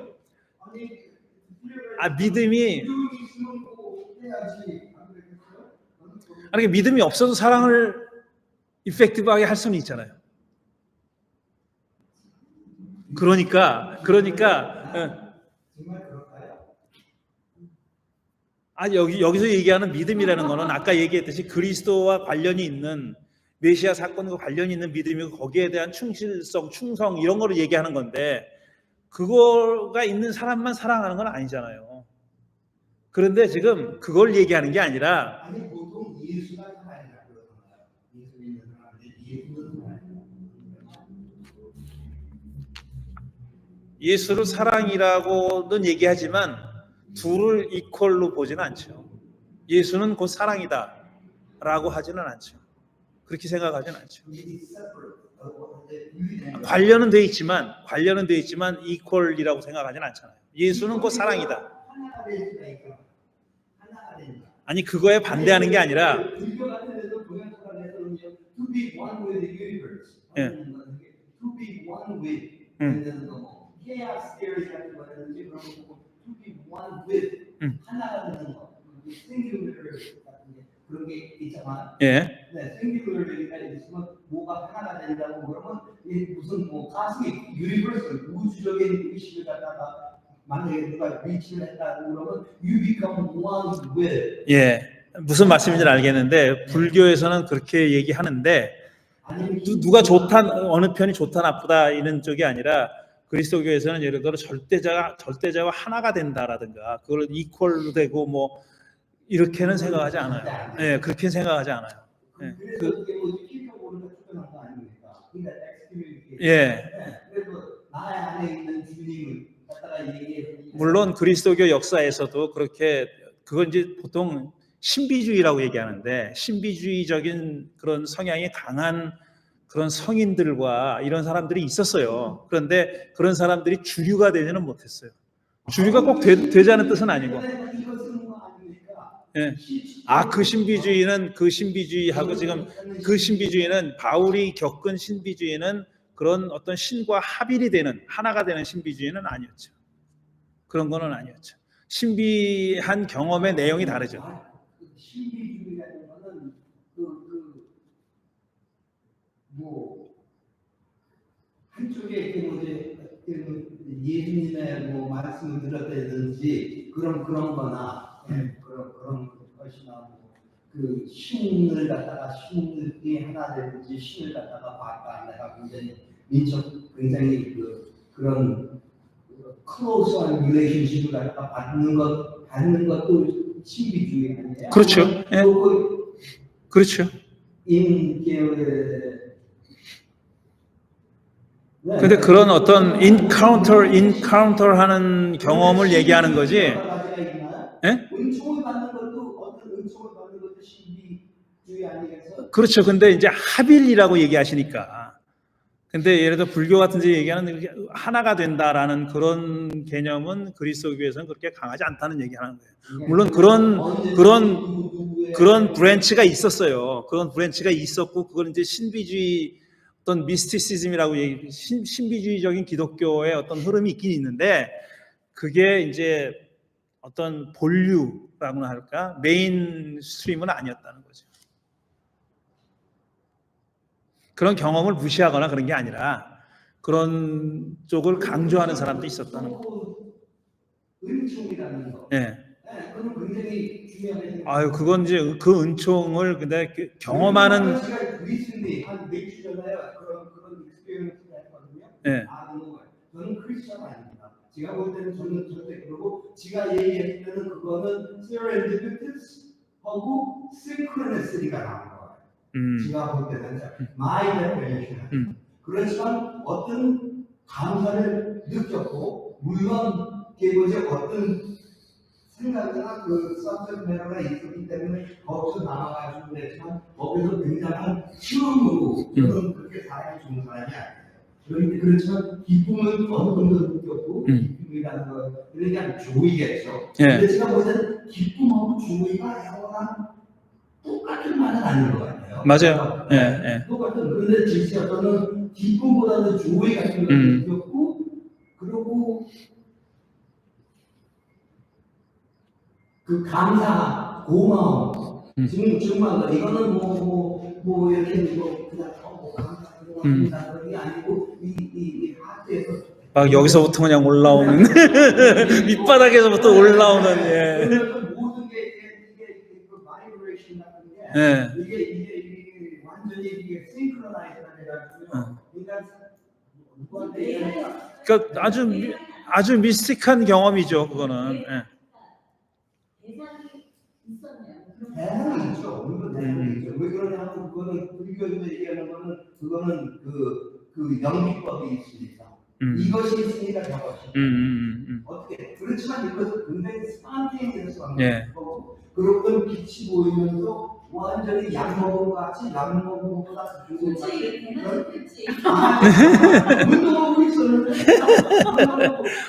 믿음이 있으면 뭐 해야지 안 되겠어요? 아니 믿음이 없어도 사랑을 이펙티브하게 할 수는 있잖아요. 그러니까 정말 그럴까요? 여기서 얘기하는 믿음이라는 거는 아까 얘기했듯이 그리스도와 관련이 있는 메시아 사건과 관련이 있는 믿음이고 거기에 대한 충실성, 충성 이런 거를 얘기하는 건데 그거가 있는 사람만 사랑하는 건 아니잖아요. 그런데 지금 그걸 얘기하는 게 아니라 아니 보통 예수가 사랑이라고 그러잖아요. 예수 믿는 사람들이 예수는 사랑이라고. 예수를 사랑이라고는 얘기하지만 둘을 이퀄로 보지는 않죠. 예수는 곧 사랑이다 라고 하지는 않죠. 그렇게 생각하지는 않죠. 관련은 돼 있지만 이퀄이라고 생각하지는 않잖아요. 예수는 곧 사랑이다. 아니 그거에 반대하는 게 아니라 불교 같은 데도 동양사관에서 to be one with the universe. to be one with chaos theory 같은 거라든지 그런 거 to be one with 하나가 되는 거. singular 같은 게 그런 게 있잖아. 예. 네, singular이가 있으면 뭐가 하나가 된다고 그러면 이 무슨 뭐 가스믹 유니버설 우주적인 의식을 갖다가 만약에 누가 리치를 했다고 그러면 you become one with. 예. 무슨 말씀인지 알겠는데 불교에서는 그렇게 얘기하는데 누가 좋다 어느 편이 좋다 나쁘다 이런 쪽이 아니라 그리스도교에서는 예를 들어 절대자와 하나가 된다라든가 그걸 이퀄로 되고 뭐 이렇게는 생각하지 않아요. 예, 그렇게는 생각하지 않아요. 예. 그래서 이게 뭐지 필요적으로 표현한 거 아닙니까? 그러니까 예. 그래서 나의 안에 있는 주님을 갖다가 얘기해서 물론 그리스도교 역사에서도 그렇게 그건 이제 보통 신비주의라고 얘기하는데 신비주의적인 그런 성향이 강한 그런 성인들과 이런 사람들이 있었어요. 그런데 그런 사람들이 주류가 되지는 못했어요. 주류가 꼭 되자는 뜻은 아니고. 예. 그 신비주의하고 지금 그 신비주의는 바울이 겪은 신비주의는 그런 어떤 신과 합일이 되는 하나가 되는 신비주의는 아니었죠. 그런 거는 아니었죠. 신비한 경험의 내용이 다르죠. 신비주의라는 거는 뭐 한쪽에 예수님의 뭐 말씀을 들었다든지 그런 거나 그런 것이나 그 신을 갖다가 신이 하나 되든지 신을 갖다가 봤다 내가 굉장히 그런 클로즈한 릴레이션십을 갖다가 받는 것도 신비주의 아니에요? 그렇죠. 예. 그렇죠. 근데 그런 어떤 인카운터 하는 경험을 얘기하는 거지. 예? 은총을 받는 것도 신비주의 주의 안에서 그렇죠. 근데 이제 합일이라고 얘기하시니까. 근데 예를 들어 불교 같은 데 얘기하는 하나가 된다라는 그런 개념은 그리스도교에서는 그렇게 강하지 않다는 얘기하는 거예요. 물론 그런 브랜치가 있었어요. 그런 브랜치가 있었고 그건 이제 신비주의 어떤 미스티시즘이라고 신비주의적인 기독교의 어떤 흐름이 있긴 있는데 그게 이제 어떤 본류라고나 할까 메인 스트림은 아니었다는 거죠. 그런 경험을 무시하거나 그런 게 아니라 그런 쪽을 강조하는 사람도 있었다는 거. 은총이라는 거. 예. 네, 그건 굉장히 중요한. 아유, 그건 이제 그 은총을 근데 경험하는. 제가 그리스인데 한 며칠 전에 그런 익스피리언스를 했거든요. 예. 저는 크리스천 아닙니다. 제가 볼 때는 저는 절대 그러고 제가 얘기했을 때는 그거는 serendipitous하고 synchronicity-가 나온 거예요. 제가 볼 때는 my definition. 그렇지만 어떤 감사를 느꼈고 물론 이제 어떤 생각이나 그 서브젝트 매너가 있었기 때문에 거기서 나와가지고 그랬지만 거기서 굉장한 시험으로 저는 그렇게 사람이 좋은 사람이 아니에요. 그런데 그렇지만 기쁨은 어느 정도 느꼈고 기쁨이라는 거 그러니까 조이겠죠. 예. 근데 제가 볼 때는 기쁨하고 조이가 영원한 똑같은 말은 아닌 것 같아요. 맞아요. 예, 예. 똑같은 그런데 진짜 저는 기쁨보다는 조이 같은 걸 느꼈고 그리고 그 감사, 고마움, 정말 이거는 뭐 이렇게 뭐 그냥 감사 그런 게 아니고 이 하트에서 막 여기서부터 그냥 올라오는 밑바닥에서부터 올라오는 예. 모든 게 이게 그 바이브레이션 같은 게 예. 이게 완전히 이게 싱크로나이즈가 돼가지고요. 그러니까 아주 미스틱한 경험이죠, 그거는. 예. 대상이 있죠. 물론 대상이 있죠. 왜 그러냐면 그거는 불교에서 얘기하는 거는 그거는 그 연기법이 있으니까 이것이 있으니까 저것이 어떻게 그렇지만 이것은 굉장히 스판테니어스한 예. 거고 그런 빛이 보이면서 완전히 약 먹은 것 같이 약 먹은 것보다 좋은 것 같이 운동하고 있었는데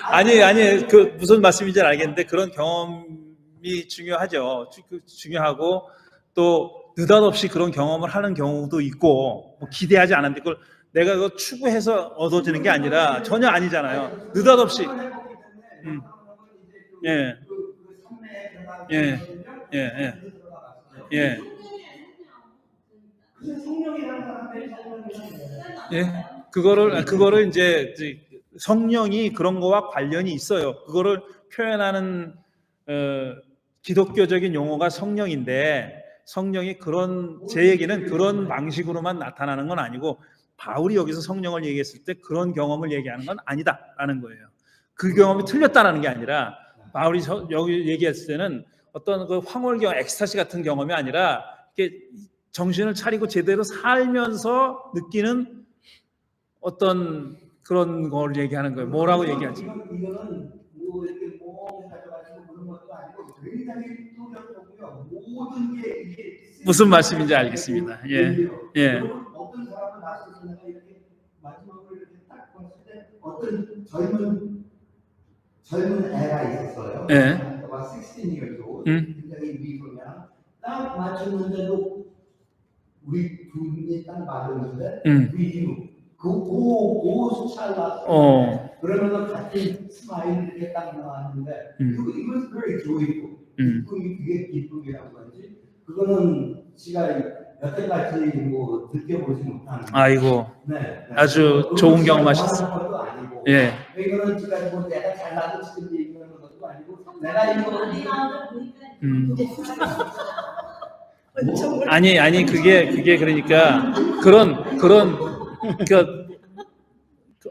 아니 그 무슨 말씀인지 알겠는데 그런 경험이 중요하죠. 중요하고 또 느닷없이 그런 경험을 하는 경우도 있고 뭐 기대하지 않았는데 그걸 내가 그거 추구해서 얻어지는 게 아니라 전혀 아니잖아요. 느닷없이. 예. 예. 예. 예. 예. 그거를 이제 성령이 그런 거와 관련이 있어요. 그거를 표현하는 기독교적인 용어가 성령인데 성령이 제 얘기는 그런 방식으로만 나타나는 건 아니고 바울이 여기서 성령을 얘기했을 때 그런 경험을 얘기하는 건 아니다라는 거예요. 그 경험이 틀렸다라는 게 아니라 바울이 여기 얘기했을 때는 어떤 그 황홀경 엑스타시 같은 경험이 아니라 이렇게 정신을 차리고 제대로 살면서 느끼는 어떤 그런 걸 얘기하는 거예요. 뭐라고 얘기하지? 이거는 뭐 이렇게 가져가지고 그런 것도 아니고 굉장히 뚜렷하고요. 모든 게 이게 무슨 말씀인지 알겠습니다. 예. 예. 어떤 사람은 말씀을 이렇게 마지막으로 이렇게 딱 봤을 때 어떤 젊은 애가 있었어요. 예. 16 years old. 굉장히 미소냐. 딱 맞췄는데도 우리 두 분이 딱 맞았는데 그 찰나 그러면서 같은 스마일 이렇게 딱 나왔는데 이건 very joyful. 기쁨이 그게 기쁨이라고 하지. 그거는 제가 여태까지 뭐 느껴보지 못한. 아이고. 네. 아주 좋은 경험하셨어요. 것도 아니고. 예. 이거는 제가 뭐 내가 잘나도 지금 얘기하는 것도 아니고 내가 이거 아니 그게 그러니까 그런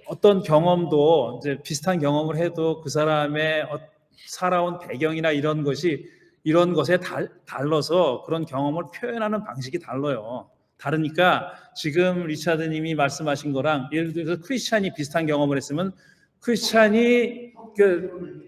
어떤 경험도 이제 비슷한 경험을 해도 그 사람의 살아온 배경이나 이런 것에 달라서 그런 경험을 표현하는 방식이 달라요. 다르니까 지금 리차드님이 말씀하신 거랑 예를 들어서 크리스찬이 비슷한 경험을 했으면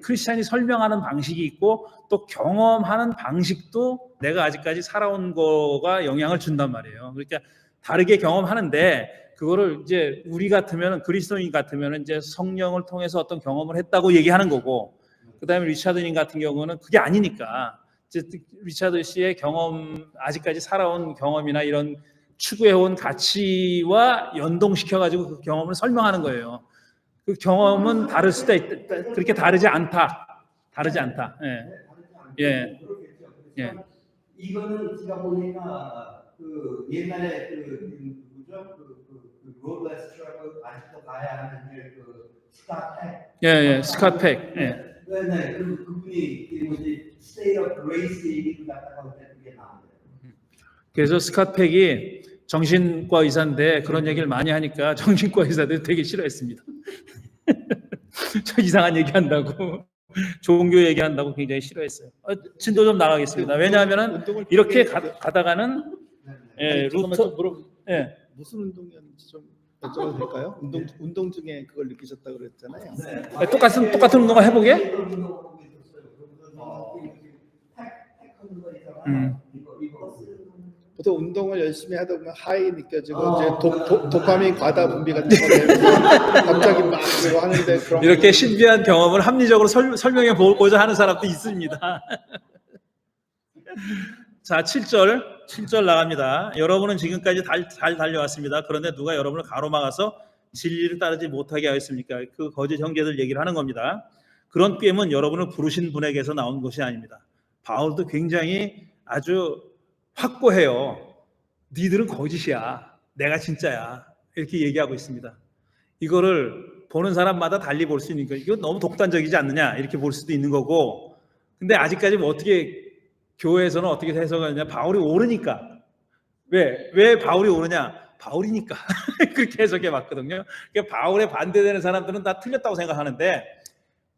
크리스찬이 설명하는 방식이 있고 또 경험하는 방식도 내가 아직까지 살아온 거가 영향을 준단 말이에요. 그러니까 다르게 경험하는데 그거를 이제 우리 같으면 그리스도인 같으면 이제 성령을 통해서 어떤 경험을 했다고 얘기하는 거고, 그다음에 리차드님 같은 경우는 그게 아니니까 이제 리차드 씨의 경험, 아직까지 살아온 경험이나 이런 추구해온 가치와 연동시켜 가지고 그 경험을 설명하는 거예요. 그 경험은 다를 수도 있다. 그렇게 다르지 않다. 다르지 않다. 예. 예. 이거는 제가 보니까 그 옛날에 누구죠? 로드레스 트랙을 아직도 가야 하는 그 스캇 팩. 스캇 팩. 네. 그분이 뭐지 State of Grace 얘기를 갖다가 그게 나오네요. 그래서 스캇 팩이 정신과 의사인데 그런 얘기를 많이 하니까 정신과 의사들이 되게 싫어했습니다. 저 이상한 얘기한다고, 종교 얘기한다고 굉장히 싫어했어요. 진도 좀 나가겠습니다. 왜냐하면은 이렇게 가다가는 루터 무슨 운동이었는지 좀 여쭤봐도 될까요? 운동 중에 그걸 느끼셨다고 그랬잖아요. 똑같은 운동을 해보게? 보통 운동을 열심히 하다 보면 하이 느껴지고 이제 도파민 과다 분비 같은 거 되면서 갑자기 막 그러고 하는데 그런 이렇게 신비한 경험을 합리적으로 설명해 보고자 하는 사람도 있습니다. 자, 7절 나갑니다. 여러분은 지금까지 잘 달려왔습니다. 그런데 누가 여러분을 가로막아서 진리를 따르지 못하게 하였습니까? 그 거짓 형제들 얘기를 하는 겁니다. 그런 꾀임은 여러분을 부르신 분에게서 나온 것이 아닙니다. 바울도 굉장히 아주 확고해요. 니들은 거짓이야. 내가 진짜야. 이렇게 얘기하고 있습니다. 이거를 보는 사람마다 달리 볼 수 있는 거. 이거 너무 독단적이지 않느냐 이렇게 볼 수도 있는 거고. 근데 아직까지 뭐 어떻게 교회에서는 어떻게 해석하느냐? 바울이 옳으니까. 왜 바울이 옳으냐? 바울이니까. 그렇게 해석해 봤거든요. 그러니까 바울에 반대되는 사람들은 다 틀렸다고 생각하는데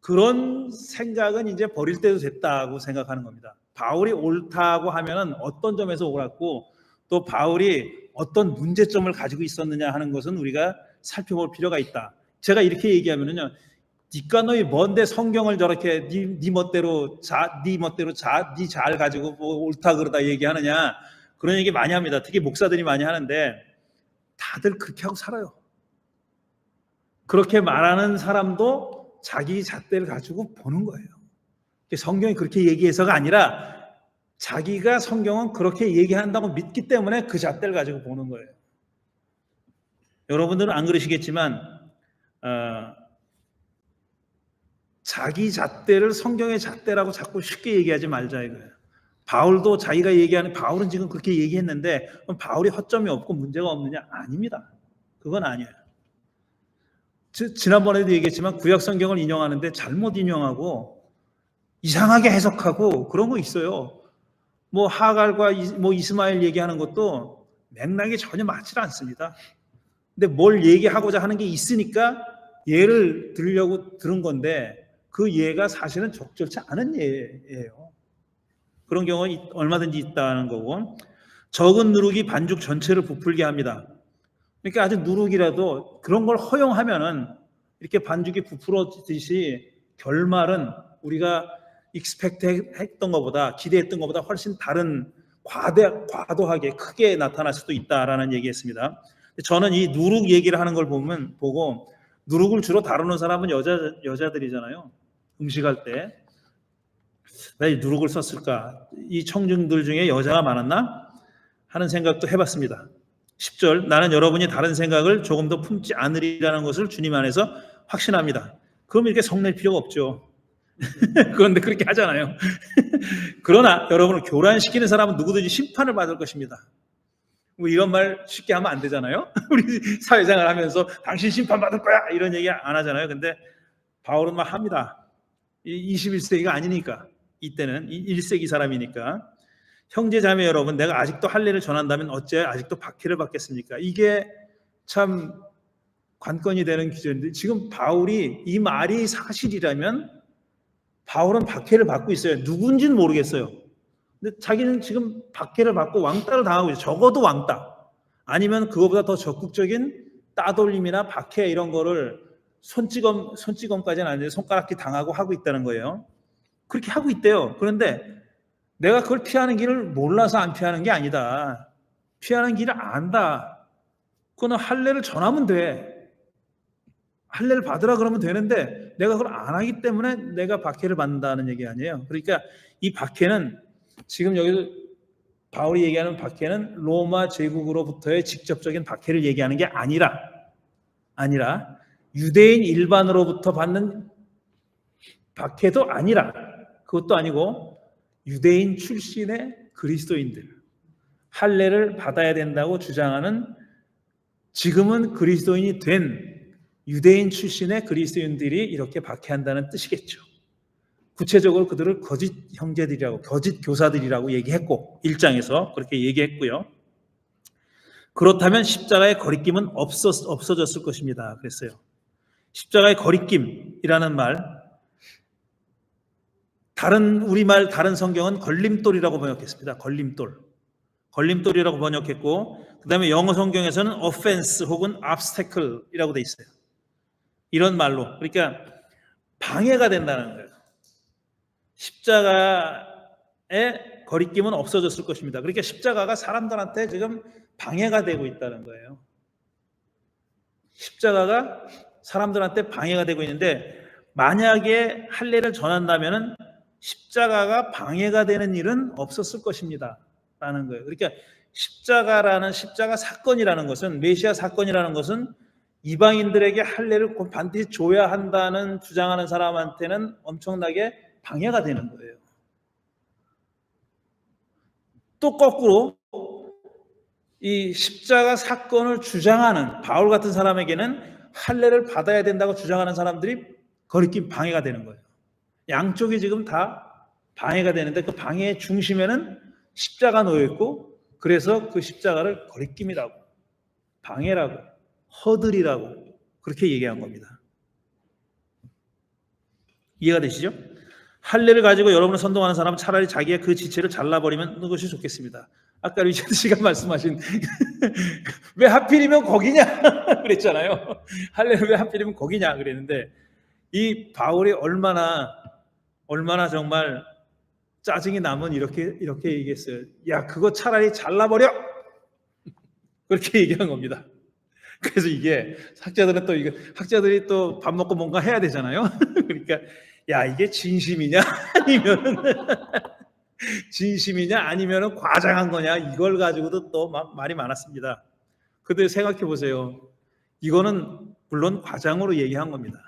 그런 생각은 이제 버릴 때도 됐다고 생각하는 겁니다. 바울이 옳다고 하면은 어떤 점에서 옳았고 또 바울이 어떤 문제점을 가지고 있었느냐 하는 것은 우리가 살펴볼 필요가 있다. 제가 이렇게 얘기하면은요, 니까 너희 뭔데 성경을 저렇게 네 멋대로 네 잘 가지고 뭐 옳다 그러다 얘기하느냐, 그런 얘기 많이 합니다. 특히 목사들이 많이 하는데 다들 그렇게 하고 살아요. 그렇게 말하는 사람도 자기 잣대를 가지고 보는 거예요. 성경이 그렇게 얘기해서가 아니라 자기가 성경은 그렇게 얘기한다고 믿기 때문에 그 잣대를 가지고 보는 거예요. 여러분들은 안 그러시겠지만 자기 잣대를 성경의 잣대라고 자꾸 쉽게 얘기하지 말자 이거예요. 바울도 자기가 얘기하는, 바울은 지금 그렇게 얘기했는데 그럼 바울이 허점이 없고 문제가 없느냐? 아닙니다. 그건 아니에요. 지난번에도 얘기했지만 구약 성경을 인용하는데 잘못 인용하고 이상하게 해석하고 그런 거 있어요. 뭐 하갈과 뭐 이스마엘 얘기하는 것도 맥락이 전혀 맞지 않습니다. 근데 뭘 얘기하고자 하는 게 있으니까 예를 들려고 들은 건데 그 예가 사실은 적절치 않은 예예요. 그런 경우가 얼마든지 있다는 거고, 적은 누룩이 반죽 전체를 부풀게 합니다. 그러니까 아주 누룩이라도 그런 걸 허용하면은 이렇게 반죽이 부풀어지듯이 결말은 우리가 익스펙트 했던 것보다, 기대했던 것보다 훨씬 다른 과도하게 크게 나타날 수도 있다라는 얘기했습니다. 저는 이 누룩 얘기를 하는 걸 보고 누룩을 주로 다루는 사람은 여자들이잖아요. 음식할 때 왜 누룩을 썼을까? 이 청중들 중에 여자가 많았나? 하는 생각도 해봤습니다. 10절, 나는 여러분이 다른 생각을 조금 더 품지 않으리라는 것을 주님 안에서 확신합니다. 그럼 이렇게 성낼 필요가 없죠. 그런데 그렇게 하잖아요. 그러나 여러분을 교란시키는 사람은 누구든지 심판을 받을 것입니다. 뭐 이런 말 쉽게 하면 안 되잖아요. 우리 사회생활 하면서 당신 심판받을 거야 이런 얘기 안 하잖아요. 근데 바울은 막 합니다. 21세기가 아니니까, 이때는 1세기 사람이니까. 형제 자매 여러분, 내가 아직도 할례를 전한다면 어째 아직도 박해를 받겠습니까? 이게 참 관건이 되는 기준인데, 지금 바울이 이 말이 사실이라면 바울은 박해를 받고 있어요. 누군지는 모르겠어요. 근데 자기는 지금 박해를 받고 왕따를 당하고 있어요. 적어도 왕따. 아니면 그거보다 더 적극적인 따돌림이나 박해 이런 거를 손찌검까지는 아닌데 손가락질 당하고 하고 있다는 거예요. 그렇게 하고 있대요. 그런데 내가 그걸 피하는 길을 몰라서 안 피하는 게 아니다. 피하는 길을 안다. 그거는 할례를 전하면 돼. 할례를 받으라 그러면 되는데 내가 그걸 안 하기 때문에 내가 박해를 받는다는 얘기 아니에요. 그러니까 이 박해는 지금 여기서 바울이 얘기하는 박해는 로마 제국으로부터의 직접적인 박해를 얘기하는 게 아니라 유대인 일반으로부터 받는 박해도 아니라 그것도 아니고 유대인 출신의 그리스도인들 할례를 받아야 된다고 주장하는 지금은 그리스도인이 된 유대인 출신의 그리스도인들이 이렇게 박해한다는 뜻이겠죠. 구체적으로 그들을 거짓 형제들이라고 거짓 교사들이라고 얘기했고 1장에서 그렇게 얘기했고요. 그렇다면 십자가의 거리낌은 없어졌을 것입니다. 그랬어요. 십자가의 거리낌이라는 말 우리말 다른 성경은 걸림돌이라고 번역했습니다. 걸림돌이라고 번역했고 그 다음에 영어 성경에서는 offense 혹은 obstacle이라고 돼 있어요. 이런 말로 그러니까 방해가 된다는 거예요. 십자가의 거리낌은 없어졌을 것입니다. 그러니까 십자가가 사람들한테 지금 방해가 되고 있다는 거예요. 십자가가 사람들한테 방해가 되고 있는데 만약에 할례를 전한다면은 십자가가 방해가 되는 일은 없었을 것입니다. 라는 거예요. 그러니까 십자가 사건이라는 것은 메시아 사건이라는 것은 이방인들에게 할례를 반드시 줘야 한다는 주장하는 사람한테는 엄청나게 방해가 되는 거예요. 또 거꾸로 이 십자가 사건을 주장하는 바울 같은 사람에게는 할례를 받아야 된다고 주장하는 사람들이 거리낌 방해가 되는 거예요. 양쪽이 지금 다 방해가 되는데 그 방해의 중심에는 십자가 놓여 있고 그래서 그 십자가를 거리낌이라고 방해라고 허들이라고 그렇게 얘기한 겁니다. 이해가 되시죠? 할례를 가지고 여러분을 선동하는 사람은 차라리 자기의 그 지체를 잘라버리면 것이 좋겠습니다. 아까 리차드 씨가 말씀하신 왜 하필이면 거기냐 그랬잖아요. 할례를 왜 하필이면 거기냐 그랬는데 이 바울이 얼마나 정말 짜증이 나면 이렇게 얘기했어요. 야 그거 차라리 잘라버려 그렇게 얘기한 겁니다. 그래서 이게 학자들이 또 밥 먹고 뭔가 해야 되잖아요. 그러니까 야 이게 진심이냐 아니면은 과장한 거냐 이걸 가지고도 또 막 말이 많았습니다. 근데 생각해 보세요. 이거는 물론 과장으로 얘기한 겁니다.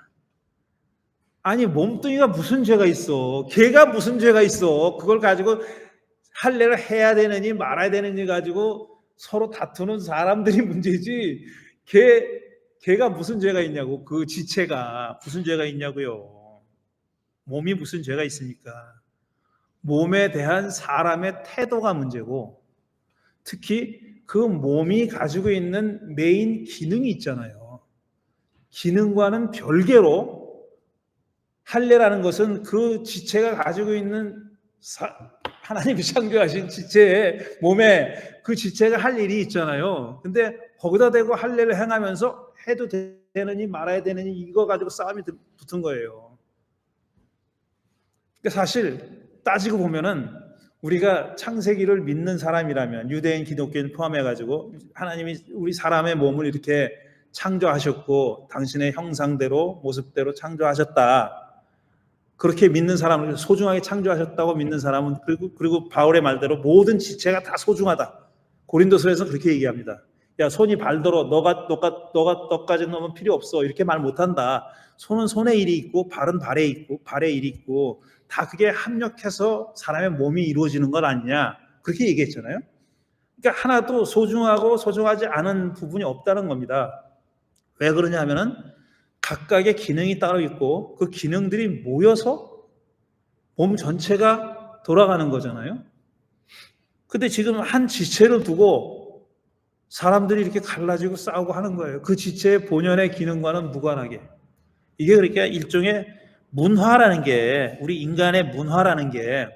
아니 몸뚱이가 무슨 죄가 있어? 걔가 무슨 죄가 있어? 그걸 가지고 할례를 해야 되느니 말아야 되느니 가지고 서로 다투는 사람들이 문제지. 걔가 무슨 죄가 있냐고. 그 지체가 무슨 죄가 있냐고요. 몸이 무슨 죄가 있습니까? 몸에 대한 사람의 태도가 문제고 특히 그 몸이 가지고 있는 메인 기능이 있잖아요. 기능과는 별개로 할례라는 것은 그 지체가 가지고 있는 하나님이 창조하신 지체의 몸에 그 지체가 할 일이 있잖아요. 근데 거기다 대고 할례를 행하면서 해도 되느니 말아야 되느니 이거 가지고 싸움이 붙은 거예요. 그러니까 사실 따지고 보면은 우리가 창세기를 믿는 사람이라면 유대인 기독교인 포함해가지고 하나님이 우리 사람의 몸을 이렇게 창조하셨고 당신의 형상대로 모습대로 창조하셨다. 그렇게 믿는 사람을 소중하게 창조하셨다고 믿는 사람은 그리고 바울의 말대로 모든 지체가 다 소중하다. 고린도서에서 그렇게 얘기합니다. 야 손이 발더러 너까지 넣으면 필요 없어 이렇게 말 못한다. 손은 손에 일이 있고 발은 발에 일이 있고 다 그게 합력해서 사람의 몸이 이루어지는 것 아니냐 그렇게 얘기했잖아요. 그러니까 하나도 소중하고 소중하지 않은 부분이 없다는 겁니다. 왜 그러냐 하면은 각각의 기능이 따로 있고 그 기능들이 모여서 몸 전체가 돌아가는 거잖아요. 근데 지금 한 지체를 두고 사람들이 이렇게 갈라지고 싸우고 하는 거예요. 그 지체의 본연의 기능과는 무관하게. 이게 그러니까 일종의 문화라는 게 우리 인간의 문화라는 게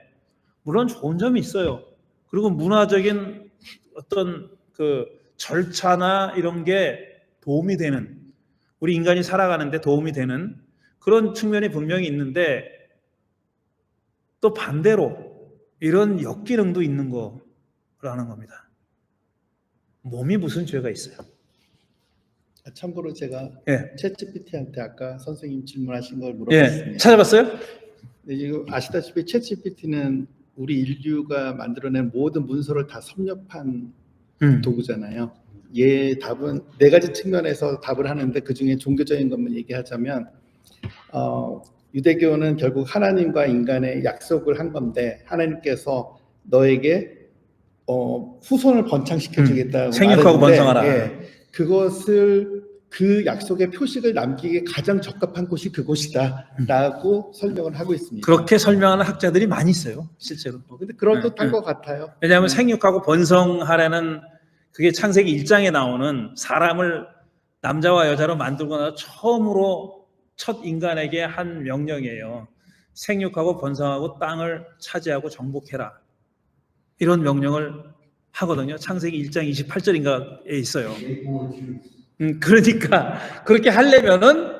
물론 좋은 점이 있어요. 그리고 문화적인 어떤 그 절차나 이런 게 도움이 되는 우리 인간이 살아가는데 도움이 되는 그런 측면이 분명히 있는데 또 반대로 이런 역기능도 있는 거라는 겁니다. 몸이 무슨 죄가 있어요? 참고로 제가 예, 챗GPT한테 아까 선생님 질문하신 걸 예, 물어봤습니다. 찾아봤어요? 네, 이거 아시다시피 챗GPT는 우리 인류가 만들어낸 모든 문서를 다 섭렵한 도구잖아요. 얘 답은 네 가지 측면에서 답을 하는데 그 중에 종교적인 것만 얘기하자면 유대교는 결국 하나님과 인간의 약속을 한 건데 하나님께서 너에게 후손을 번창시켜주겠다고 생육하고 말했는데, 번성하라. 예, 그것을 그 약속의 표식을 남기기에 가장 적합한 곳이 그곳이다라고 설명을 하고 있습니다. 그렇게 설명하는 학자들이 많이 있어요, 실제로. 근데 그럴듯한 것 같아요. 왜냐하면 생육하고 번성하라는 그게 창세기 1장에 나오는 사람을 남자와 여자로 만들고 나서 처음으로 첫 인간에게 한 명령이에요. 생육하고 번성하고 땅을 차지하고 정복해라. 이런 명령을 하거든요. 창세기 1장 28절인가에 있어요. 그러니까 그렇게 하려면은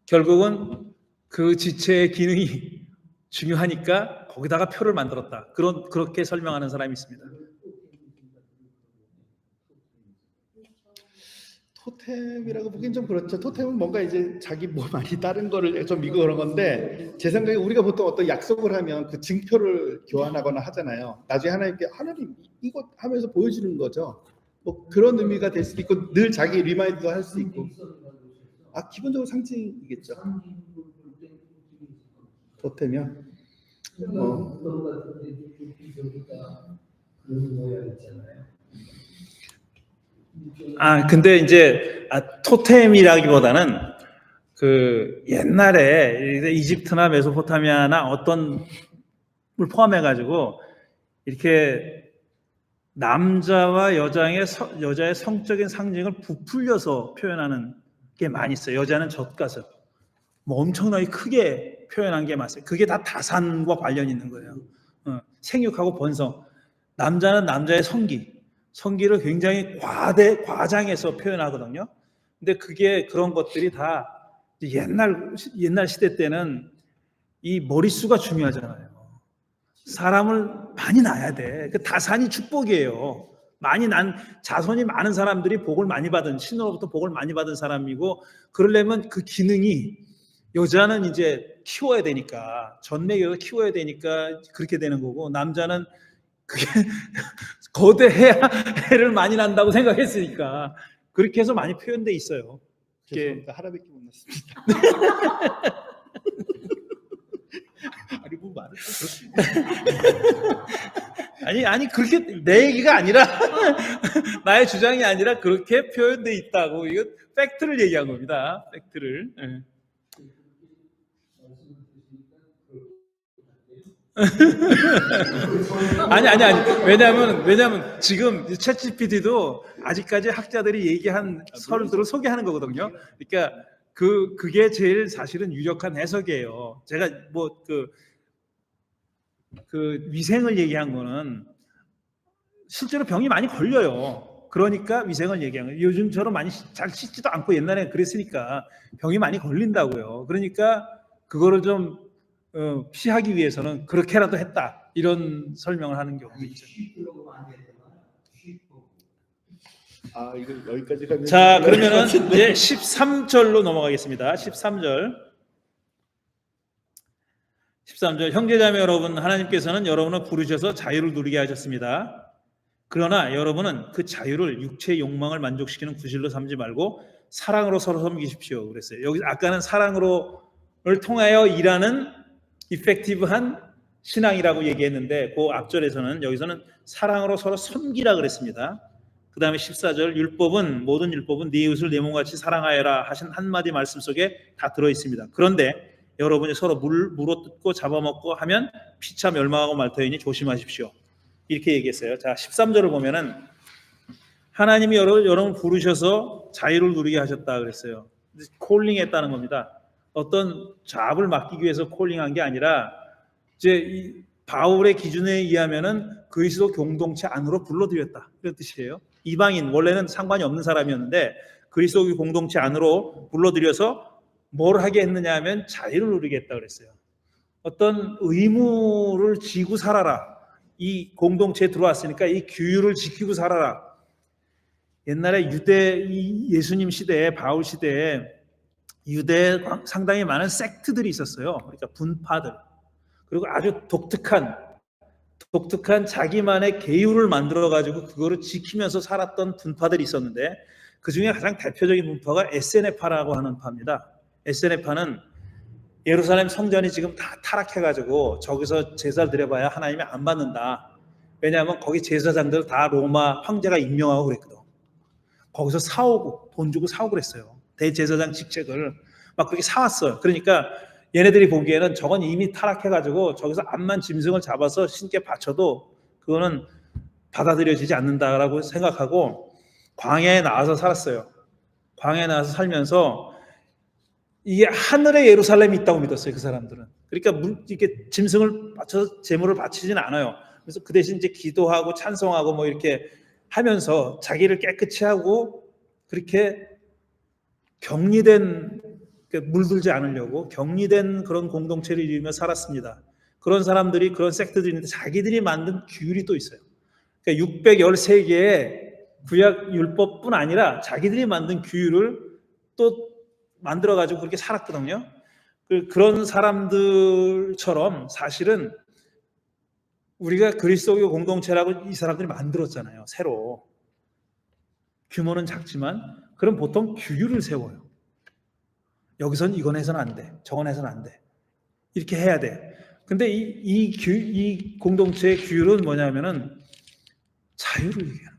결국은 그 지체의 기능이 중요하니까 거기다가 표를 만들었다. 그렇게 설명하는 사람이 있습니다. 토템이라고 보기엔 좀 그렇죠. 토템은 뭔가 이제 자기 몸 아니 다른 거를 좀 믿고 그런 건데 제 생각에 우리가 보통 어떤 약속을 하면 그 증표를 교환하거나 하잖아요. 나중에 하나님께 하나님 이거 하면서 보여주는 거죠. 뭐 그런 의미가 될 수도 있고 늘 자기 리마인드도 할 수 있고. 기본적으로 상징이겠죠. 토템이요? 근데 이제 토템이라기보다는 그 옛날에 이집트나 메소포타미아나 어떤 걸 포함해 가지고 이렇게 남자와 여자의 성적인 상징을 부풀려서 표현하는 게 많이 있어요. 여자는 젖가슴, 뭐 엄청나게 크게 표현한 게 많아요. 그게 다 다산과 관련 있는 거예요. 생육하고 번성, 남자는 남자의 성기를 굉장히 과장해서 표현하거든요. 근데 그런 것들이 다 옛날 시대 때는 이 머릿수가 중요하잖아요. 사람을 많이 낳아야 돼. 그 다산이 축복이에요. 많이 난 자손이 많은 사람들이 복을 많이 받은 신으로부터 복을 많이 받은 사람이고 그러려면 그 기능이 여자는 이제 키워야 되니까 전맥에서 키워야 되니까 그렇게 되는 거고 남자는 그게 거대 해를 많이 난다고 생각했으니까 그렇게 해서 많이 표현돼 있어요. 죄송합니다. 하나밖에 못 났습니다. 아니 뭐 말을 아니 그렇게 내 얘기가 아니라 나의 주장이 아니라 그렇게 표현돼 있다고 이거 팩트를 얘기한 겁니다. 팩트를. 아니. 왜냐하면 지금 챗GPT도 아직까지 학자들이 얘기한 설들을 소개하는 거거든요. 그러니까 그게 제일 사실은 유력한 해석이에요. 제가 뭐 그 위생을 얘기한 거는 실제로 병이 많이 걸려요. 그러니까 위생을 얘기한 거예요. 요즘처럼 많이 잘 씻지도 않고 옛날에 그랬으니까 병이 많이 걸린다고요. 그러니까 그거를 좀 피하기 위해서는 그렇게라도 했다. 이런 설명을 하는 경우도 있죠. 이거 여기까지 가면 자, 그러면은 이제 13절로 넘어가겠습니다. 13절 형제자매 여러분, 하나님께서는 여러분을 부르셔서 자유를 누리게 하셨습니다. 그러나 여러분은 그 자유를 육체의 욕망을 만족시키는 구실로 삼지 말고 사랑으로 서로 섬기십시오. 그랬어요. 여기 아까는 사랑으로를 통하여 일하는 이펙티브한 신앙이라고 얘기했는데 그 앞절에서는 여기서는 사랑으로 서로 섬기라 그랬습니다. 그 다음에 14절 모든 율법은 네 이웃을 네 몸같이 사랑하여라 하신 한마디 말씀 속에 다 들어있습니다. 그런데 여러분이 서로 물어뜯고 잡아먹고 하면 피차 멸망하고 말 터이니 조심하십시오. 이렇게 얘기했어요. 자, 13절을 보면은 하나님이 여러분을 부르셔서 자유를 누리게 하셨다 그랬어요. 콜링했다는 겁니다. 어떤 잡을 맡기기 위해서 콜링한 게 아니라 이제 이 바울의 기준에 의하면은 그리스도 공동체 안으로 불러들였다 이런 뜻이에요. 이방인 원래는 상관이 없는 사람이었는데 그리스도교 공동체 안으로 불러들여서 뭘 하게 했느냐 하면 자유를 누리게 했다 그랬어요. 어떤 의무를 지고 살아라. 이 공동체에 들어왔으니까 이 규율을 지키고 살아라. 옛날에 예수님 시대에, 바울 시대에 유대에 상당히 많은 섹트들이 있었어요. 그러니까 분파들. 그리고 아주 독특한 자기만의 계율을 만들어 가지고 그거를 지키면서 살았던 분파들이 있었는데, 그 중에 가장 대표적인 분파가 에세네파라고 하는 파입니다. 에세네파는 예루살렘 성전이 지금 다 타락해 가지고 저기서 제사를 드려봐야 하나님이 안 받는다. 왜냐하면 거기 제사장들 다 로마 황제가 임명하고 그랬거든. 거기서 사오고 돈 주고 사오고 그랬어요. 대제사장 직책을 막 그렇게 사왔어요. 그러니까 얘네들이 보기에는 저건 이미 타락해가지고 저기서 암만 짐승을 잡아서 신께 바쳐도 그거는 받아들여지지 않는다라고 생각하고 광야에 나와서 살았어요. 광야에 나와서 살면서 이게 하늘의 예루살렘이 있다고 믿었어요. 그 사람들은. 그러니까 이렇게 짐승을 바쳐서 제물을 바치지는 않아요. 그래서 그 대신 이제 기도하고 찬송하고 뭐 이렇게 하면서 자기를 깨끗이 하고 그렇게 격리된, 물들지 않으려고 격리된 그런 공동체를 이루며 살았습니다. 그런 사람들이, 그런 섹트들이 있는데 자기들이 만든 규율이 또 있어요. 그러니까 613개의 구약 율법뿐 아니라 자기들이 만든 규율을 또 만들어가지고 그렇게 살았거든요. 그런 사람들처럼 사실은 우리가 그리스도교 공동체라고 이 사람들이 만들었잖아요. 새로. 규모는 작지만 그럼 보통 규율을 세워요. 여기선 이건 해서는 안 돼. 저건 해서는 안 돼. 이렇게 해야 돼. 근데 이 공동체의 규율은 뭐냐면은 자유를 얘기하는 거예요.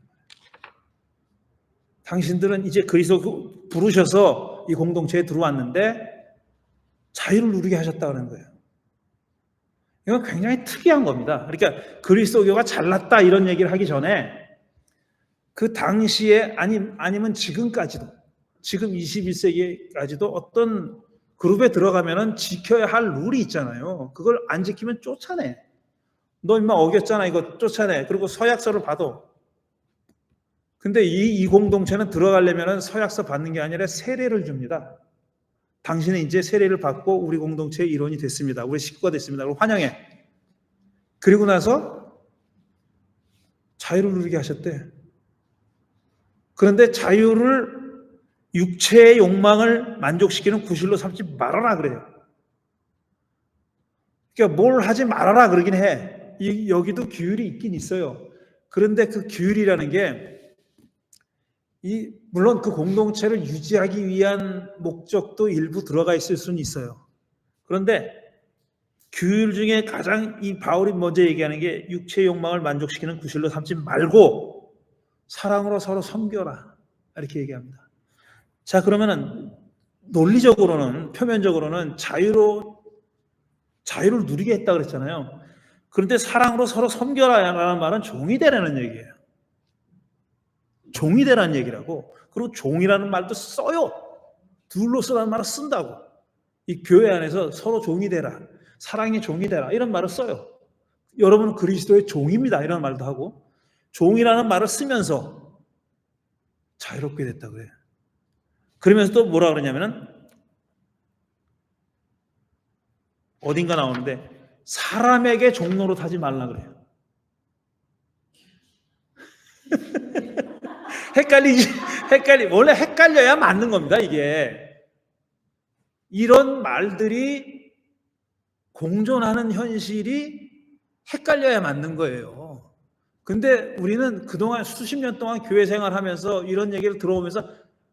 당신들은 이제 그리스도 부르셔서 이 공동체에 들어왔는데 자유를 누리게 하셨다는 거예요. 이건 굉장히 특이한 겁니다. 그러니까 그리스도교가 잘났다 이런 얘기를 하기 전에 그 당시에 아니면 지금까지도, 지금 21세기까지도 어떤 그룹에 들어가면은 지켜야 할 룰이 있잖아요. 그걸 안 지키면 쫓아내. 너 임마 어겼잖아, 이거 쫓아내. 그리고 서약서를 받아. 근데 이 공동체는 들어가려면은 서약서 받는 게 아니라 세례를 줍니다. 당신은 이제 세례를 받고 우리 공동체의 일원이 됐습니다. 우리 식구가 됐습니다. 그리고 환영해. 그리고 나서 자유를 누리게 하셨대. 그런데 자유를 육체의 욕망을 만족시키는 구실로 삼지 말아라 그래요. 그러니까 뭘 하지 말아라 그러긴 해. 여기도 규율이 있긴 있어요. 그런데 그 규율이라는 게 물론 그 공동체를 유지하기 위한 목적도 일부 들어가 있을 수는 있어요. 그런데 규율 중에 가장 이 바울이 먼저 얘기하는 게 육체의 욕망을 만족시키는 구실로 삼지 말고 사랑으로 서로 섬겨라 이렇게 얘기합니다. 자, 그러면은 논리적으로는, 표면적으로는 자유를 누리게 했다 그랬잖아요. 그런데 사랑으로 서로 섬겨라라는 말은 종이 되라는 얘기예요. 종이 되라는 얘기라고. 그리고 종이라는 말도 써요. 둘로서라는 말을 쓴다고. 이 교회 안에서 서로 종이 되라, 사랑의 종이 되라 이런 말을 써요. 여러분은 그리스도의 종입니다 이런 말도 하고, 종이라는 말을 쓰면서 자유롭게 됐다 그래요. 그러면서 또 뭐라 그러냐면은 어딘가 나오는데 사람에게 종노릇하지 말라 그래요. 원래 헷갈려야 맞는 겁니다, 이게. 이런 말들이 공존하는 현실이 헷갈려야 맞는 거예요. 근데 우리는 그동안 수십 년 동안 교회 생활하면서 이런 얘기를 들어오면서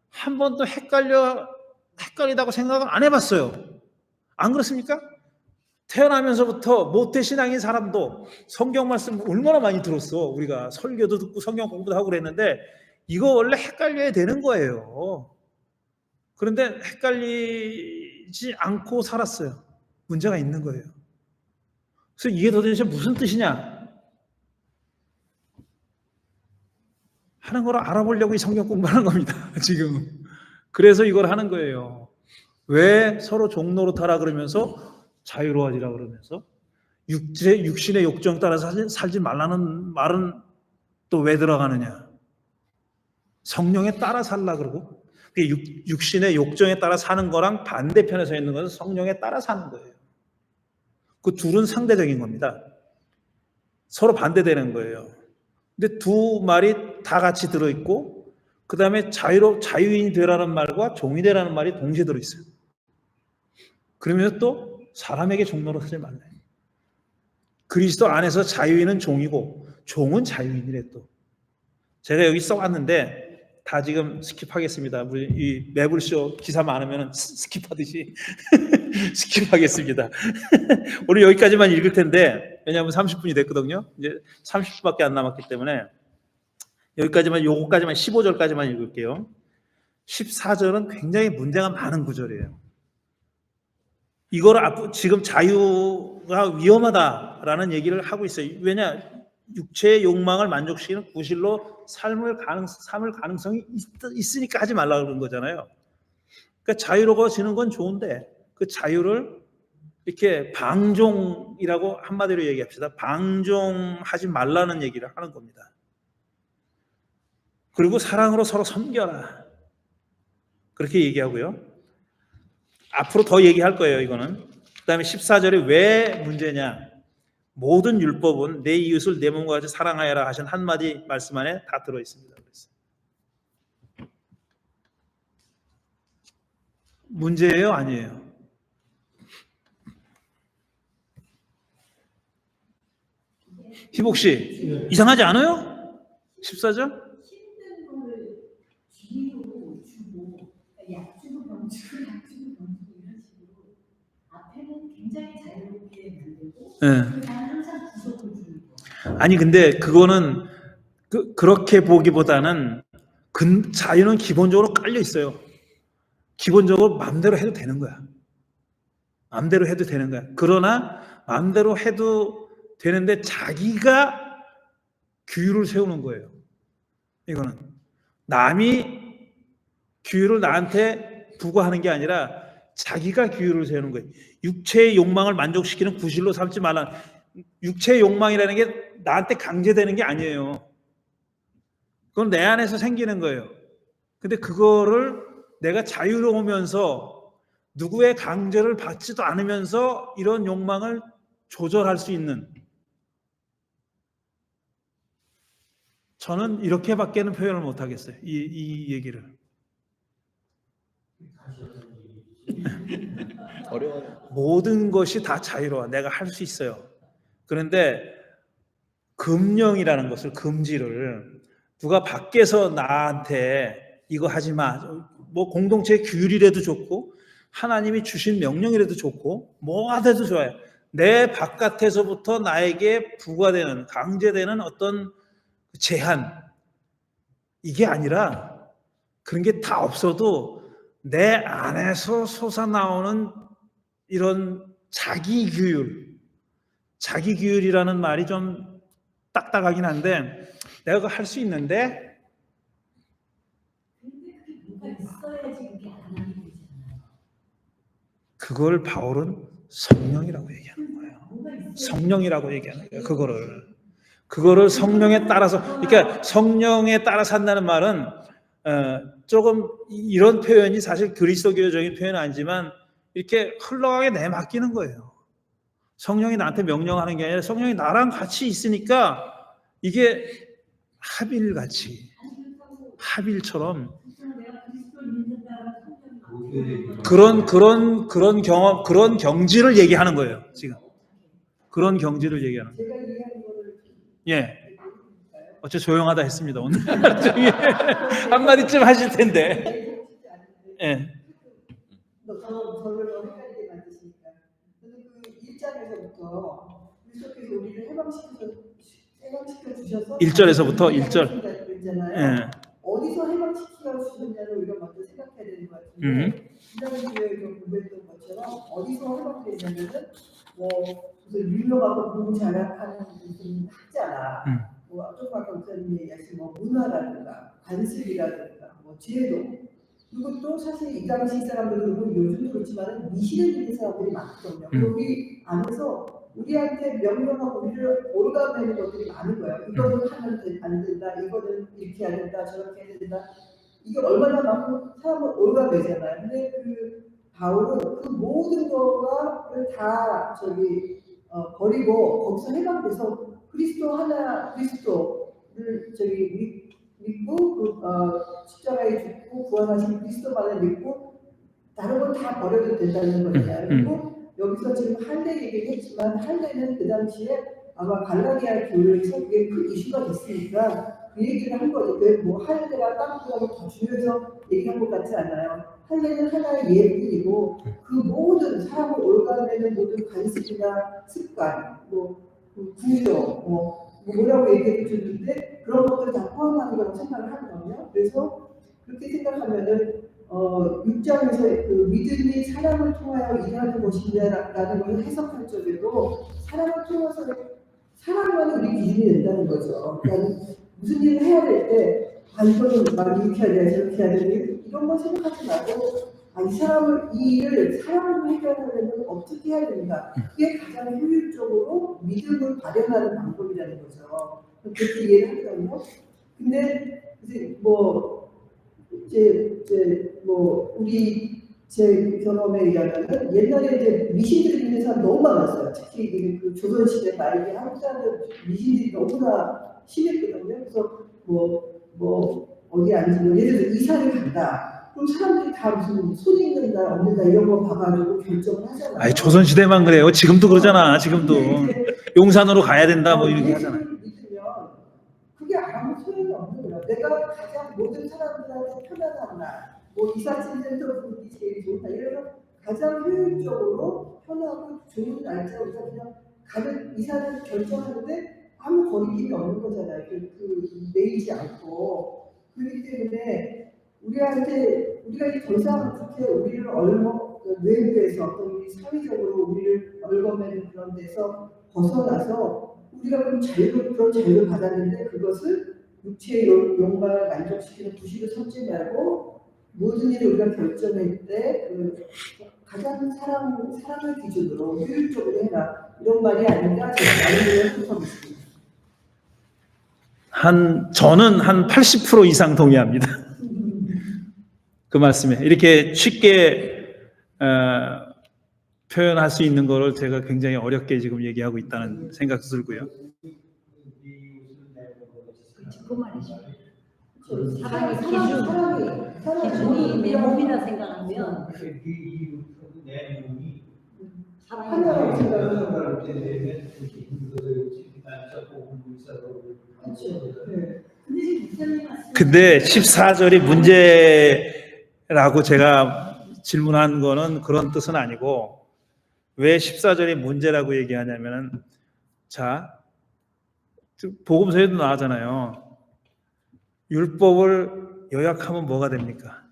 한 번도 헷갈리다고 생각을 안 해봤어요. 안 그렇습니까? 태어나면서부터 모태신앙인 사람도 성경 말씀 얼마나 많이 들었어. 우리가 설교도 듣고 성경 공부도 하고 그랬는데 이거 원래 헷갈려야 되는 거예요. 그런데 헷갈리지 않고 살았어요. 문제가 있는 거예요. 그래서 이게 도대체 무슨 뜻이냐 하는 걸 알아보려고 이 성경 공부하는 겁니다. 지금. 그래서 이걸 하는 거예요. 왜 서로 종노릇하라 그러면서 자유로워지라 그러면서 육신의 욕정 따라 살지 말라는 말은 또 왜 들어가느냐? 성령에 따라 살라 그러고 육신의 욕정에 따라 사는 거랑 반대편에 서 있는 것은 성령에 따라 사는 거예요. 그 둘은 상대적인 겁니다. 서로 반대되는 거예요. 근데 두 말이 다 같이 들어있고 그 다음에 자유인이 되라는 말과 종이 되라는 말이 동시에 들어있어요. 그러면 또 사람에게 종노릇하지 말래. 그리스도 안에서 자유인은 종이고 종은 자유인이래 또. 제가 여기 써왔는데 다 지금 스킵하겠습니다. 우리 이 매불쇼 기사 많으면 스킵하듯이 스킵하겠습니다. 오늘 여기까지만 읽을 텐데 왜냐하면 30분이 됐거든요. 이제 30분밖에 안 남았기 때문에 여기까지만 요거까지만 15절까지만 읽을게요. 14절은 굉장히 문제가 많은 구절이에요. 이걸 지금 자유가 위험하다라는 얘기를 하고 있어요. 왜냐? 육체의 욕망을 만족시키는 구실로 삶을 가능성이 있으니까 하지 말라 그런 거잖아요. 그러니까 자유로워지는 건 좋은데 그 자유를 이렇게 방종이라고 한마디로 얘기합시다. 방종하지 말라는 얘기를 하는 겁니다. 그리고 사랑으로 서로 섬겨라. 그렇게 얘기하고요. 앞으로 더 얘기할 거예요, 이거는. 그 다음에 14절에 왜 문제냐. 모든 율법은 내 이웃을 내 몸과 같이 사랑하여라 하신 한마디 말씀 안에 다 들어있습니다. 문제예요? 아니에요? 희복씨, 이상하지 않아요? 14절? 힘든 거를 뒤로 주고 약주고 병주고 약주고 병주고 이런 식으로 앞에는 굉장히 자유롭게 만들고 네. 나는 항상 구속을 주는 거. 아니 근데 그거는 그렇게 보기보다는 자유는 기본적으로 깔려 있어요. 기본적으로 마음대로 해도 되는 거야. 마음대로 해도 되는 거야. 그러나 마음대로 해도 되는데 자기가 규율을 세우는 거예요. 이거는 남이 규율을 나한테 부과하는 게 아니라 자기가 규율을 세우는 거예요. 육체의 욕망을 만족시키는 구실로 삼지 말라. 육체의 욕망이라는 게 나한테 강제되는 게 아니에요. 그건 내 안에서 생기는 거예요. 근데 그거를 내가 자유로우면서 누구의 강제를 받지도 않으면서 이런 욕망을 조절할 수 있는, 저는 이렇게밖에는 표현을 못 하겠어요. 이 얘기를. 어려워요. 모든 것이 다 자유로워. 내가 할 수 있어요. 그런데 금령이라는 것을, 금지를 누가 밖에서 나한테 이거 하지 마. 뭐 공동체의 규율이라도 좋고 하나님이 주신 명령이라도 좋고 뭐가 돼도 좋아요. 내 바깥에서부터 나에게 부과되는, 강제되는 어떤 제한, 이게 아니라 그런 게 다 없어도 내 안에서 솟아나오는 이런 자기 규율이라는 말이 좀 딱딱하긴 한데 내가 그거 할 수 있는데 근데 그게 뭐가 있어야지 그게 안 하게 되잖아요. 그걸 바울은 성령이라고 얘기하는 거예요. 뭐가 있어야 성령이라고 얘기하는 거예요. 그거를 성령에 따라서, 그러니까 성령에 따라 산다는 말은 조금 이런 표현이 사실 그리스도교적인 표현은 아니지만 이렇게 흘러가게 내맡기는 거예요. 성령이 나한테 명령하는 게 아니라 성령이 나랑 같이 있으니까 이게 합일처럼 내가 그리스도를 믿는다는 성령이 그런 경험, 그런 경지를 얘기하는 거예요. 지금 그런 경지를 얘기하는 거예요. 제가 이해하는 거를 예. 어째 조용하다 했습니다 오늘. 한마디쯤 하실 텐데. 예. 저를 너무 헷갈리게 만드시니까. 근데 그 1장에서부터 그리스도께서 우리를 해방시켜 주셔서 1절에서부터 1절. 그랬잖아요. 예. 어디서 해방시켜 주셨냐를 우리가 먼저 생각해야 되는 것 같은데 지난주에 공부했던 것처럼 어디서 해방되냐면은 뭐 무슨 율법하고 공부 잘하는 무슨 학자나 뭐 조금 아까 목사님이 얘기하신 뭐 문화라든가 관습이라든가 뭐 제도, 이것도 사실 이 당시 사람들은 요즘도 그렇지만 미신을 믿는 사람들이 많거든요. 여기 안에서 우리한테 명령하고 우리를 올가매는 것들이 많은 거예요. 이거는 하면 안 된다, 이거는 이렇게 해야 된다, 저렇게 해야 된다. 이게 얼마나 막 사람을 올가매잖아요. 근데 그 바울은 그 모든 거를 다 버리고 거기서 해방돼서 그리스도 하나 그리스도를 믿고 십자가에 죽고 구원하신 그리스도만을 믿고 다른 건 다 버려도 된다는 거잖아요. 그리고 여기서 지금 할례 얘기를 했지만 할례는 그 당시에 아마 갈라디아 교회에서 그게 큰 이슈가 됐으니까 그 얘기를 한 거죠. 뭐 할례가 땅보다 더 중요해서 얘기한 것 같지 않아요. 할례는 하나의 예뿐이고 그 모든 사람을 올가매는 모든 관습이나 습관, 구조, 뭐라고 얘기해 줬는데 그런 것들을 다 포함하는 거라고 생각을 하거든요. 그래서 그렇게 생각하면은 6장에서 그 믿음이 사람을 통하여 일하는 것이냐라는 걸 해석할 적에도 사람을 통해서 사람만이 우리 기준이 된다는 거죠. 그러니까 무슨 일을 해야 될 때 이거는 막 이렇게 해야 돼 저렇게 해야 돼 이런 거 생각하지 말고 이 일을 사람으로 해결하려면 어떻게 해야 된다. 그게 가장 효율적으로 믿음을 발현하는 방법이라는 거죠. 그렇게 이해를 하거든요. 근데 이제 제 경험에 의하면은 옛날에 이제 미신들 믿는 사람 너무 많았어요. 특히 그 조선시대 말기 한국 사람들 미신들이 너무나 심했거든요. 그래서 어디 앉으면 예를 들어 이사를 간다. 그럼 사람들이 다 무슨 손 있는 날 없는 날 이런 거 봐가지고 결정을 하잖아요. 아니 조선시대만 그래요. 지금도 그러잖아. 지금도 용산으로 가야 된다 뭐 이렇게 하잖아. 믿으면 그게 아무 소용이 없는 거야. 내가 가장 모든 사람들한테 편안한 날, 이사짐센터 분이 제일 좋다. 이래서 가장 효율적으로 편하고 좋은 날짜 우리가 그냥 가는 이사를 결정하는데 아무 거리낌이 없는 거잖아요. 매이지 않고. 그렇기 때문에 우리가 이제 더 이상 그렇게 우리를 외부에서 어떤 우리 사회적으로 우리를 얽어매는 그런 데서 벗어나서 우리가 그런 자유를 받았는데 그것을 육체의 욕망을 만족시키는 구실을 삼지 말고 모든 일을 우리가 결정할 때 가장 사랑을 기준으로 효율적으로 해라 이런 말이 아닌가 제가 나름대로 생각하고 있습니다. 저는 한 80% 이상 동의합니다. 그 말씀에 이렇게 쉽게 표현할 수 있는 거를 제가 굉장히 어렵게 지금 얘기하고 있다는 생각도 들고요. 그 말이죠. 사람의 기준이 내 몸이라 생각하면 하나로 근데 14절이 문제라고 제가 질문한 거는 그런 뜻은 아니고 왜 14절이 문제라고 얘기하냐면은 자 복음서에도 나오잖아요. 율법을 요약하면 뭐가 됩니까?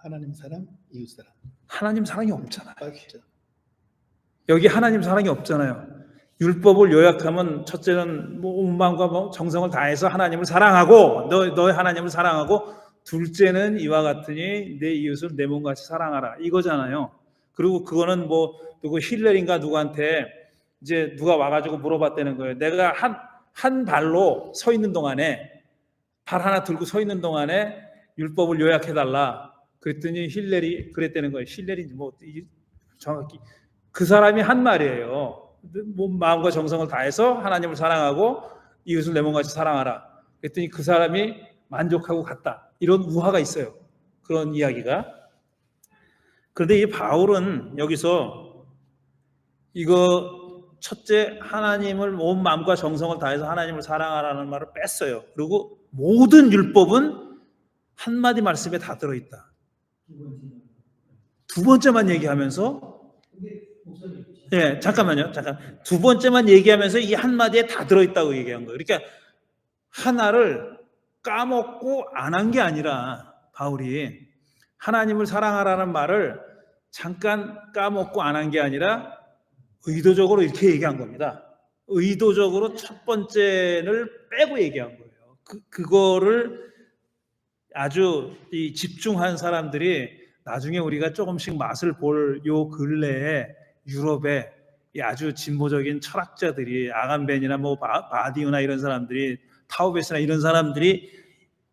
하나님 사랑, 이웃 사랑. 하나님 사랑이 없잖아요. 맞죠. 여기 하나님 사랑이 없잖아요. 율법을 요약하면 첫째는 온 마음과 정성을 다해서 하나님을 사랑하고 너의 하나님을 사랑하고 둘째는 이와 같으니 내 이웃을 내 몸같이 사랑하라 이거잖아요. 그리고 그거는 누구 힐ler인가 누구한테 이제 누가 와가지고 물어봤다는 거예요. 내가 한 발로 서 있는 동안에 발 하나 들고 서 있는 동안에 율법을 요약해달라. 그랬더니 힐ler이 그랬다는 거예요. 힐ler인지 정확히 그 사람이 한 말이에요. 마음과 정성을 다해서 하나님을 사랑하고 이웃을 내 몸같이 사랑하라. 그랬더니 그 사람이 만족하고 갔다. 이런 우화가 있어요. 그런 이야기가. 그런데 이 바울은 여기서 이거 첫째 하나님을 온 마음과 정성을 다해서 하나님을 사랑하라는 말을 뺐어요. 그리고 모든 율법은 한마디 말씀에 다 들어있다. 두 번째만 얘기하면서 잠깐만요. 두 번째만 얘기하면서 이 한마디에 다 들어있다고 얘기한 거예요. 그러니까 하나를 까먹고 안 한 게 아니라 바울이 하나님을 사랑하라는 말을 잠깐 까먹고 안 한 게 아니라 의도적으로 이렇게 얘기한 겁니다. 의도적으로 첫 번째를 빼고 얘기한 거예요. 그거를 아주 집중한 사람들이 나중에 우리가 조금씩 맛을 볼 요 근래에 유럽에 아주 진보적인 철학자들이 아간벤이나 바디우나 이런 사람들이 타우베스나 이런 사람들이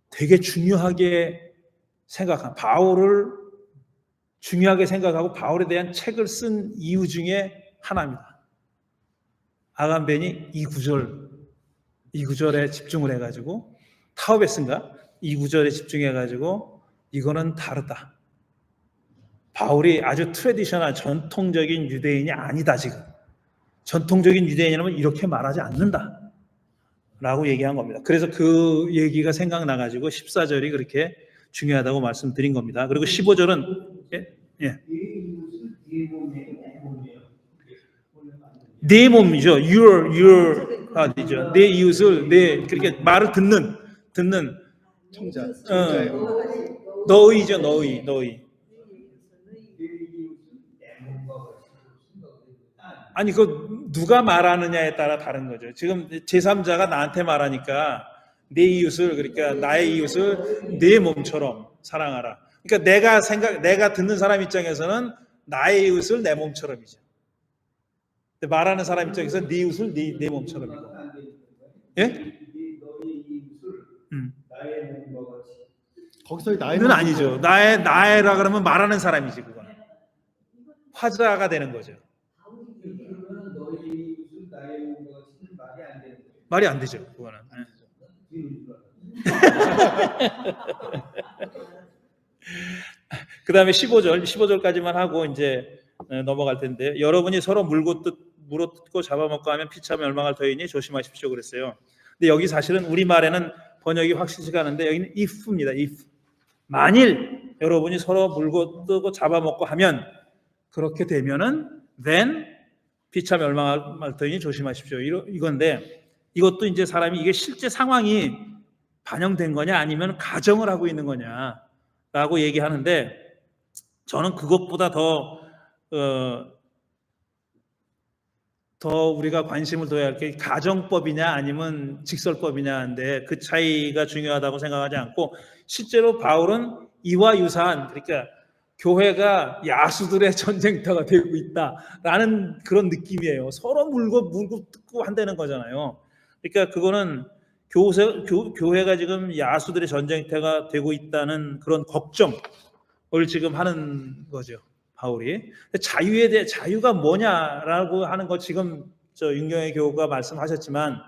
되게 중요하게 바울을 중요하게 생각하고 바울에 대한 책을 쓴 이유 중에 하나입니다. 아간벤이 이 구절에 집중을 해가지고 타우베스인가? 이 구절에 집중해가지고 이거는 다르다. 바울이 아주 트레디셔널 전통적인 유대인이 아니다 지금. 전통적인 유대인이라면 이렇게 말하지 않는다 라고 얘기한 겁니다. 그래서 그 얘기가 생각나가지고 14절이 그렇게 중요하다고 말씀드린 겁니다. 그리고 15절은 내 몸이죠. your body죠. 내 이웃을 그렇게 말을 듣는 청자예요. 너희죠. 너희. 아니 그 누가 말하느냐에 따라 다른 거죠. 지금 제3자가 나한테 말하니까 내 이웃을, 그러니까 나의 이웃을 내 몸처럼 사랑하라. 그러니까 내가 듣는 사람 입장에서는 나의 이웃을 내 몸처럼이죠. 근데 말하는 사람 입장에서 네 이웃을 내 몸처럼이고. 예? 거기서 나의 는 아니죠. 나의라 그러면 말하는 사람이지 그거는. 화자가 되는 거죠. 말이 안 되죠. 그거는. 그 다음에 15절까지만 하고 이제 넘어갈 텐데, 여러분이 서로 물어뜯고 잡아먹고 하면 피차 멸망할 터이니 조심하십시오 그랬어요. 근데 여기 사실은 우리말에는 번역이 확실치가 않은데 여기는 if입니다. if. 만일 여러분이 서로 물고뜯고 잡아먹고 하면, 그렇게 되면은 then 피차 멸망할 터이니 조심하십시오. 이건데, 이것도 이제 사람이 이게 실제 상황이 반영된 거냐 아니면 가정을 하고 있는 거냐라고 얘기하는데, 저는 그것보다 더 우리가 관심을 둬야 할 게 가정법이냐 아니면 직설법이냐인데, 그 차이가 중요하다고 생각하지 않고, 실제로 바울은 이와 유사한, 그러니까 교회가 야수들의 전쟁터가 되고 있다라는 그런 느낌이에요. 서로 물고 뜯고 한다는 거잖아요. 그러니까 그거는 교회가 지금 야수들의 전쟁터가 되고 있다는 그런 걱정을 지금 하는 거죠, 바울이. 자유에 대해, 자유가 뭐냐라고 하는 거 지금 윤경의 교우가 말씀하셨지만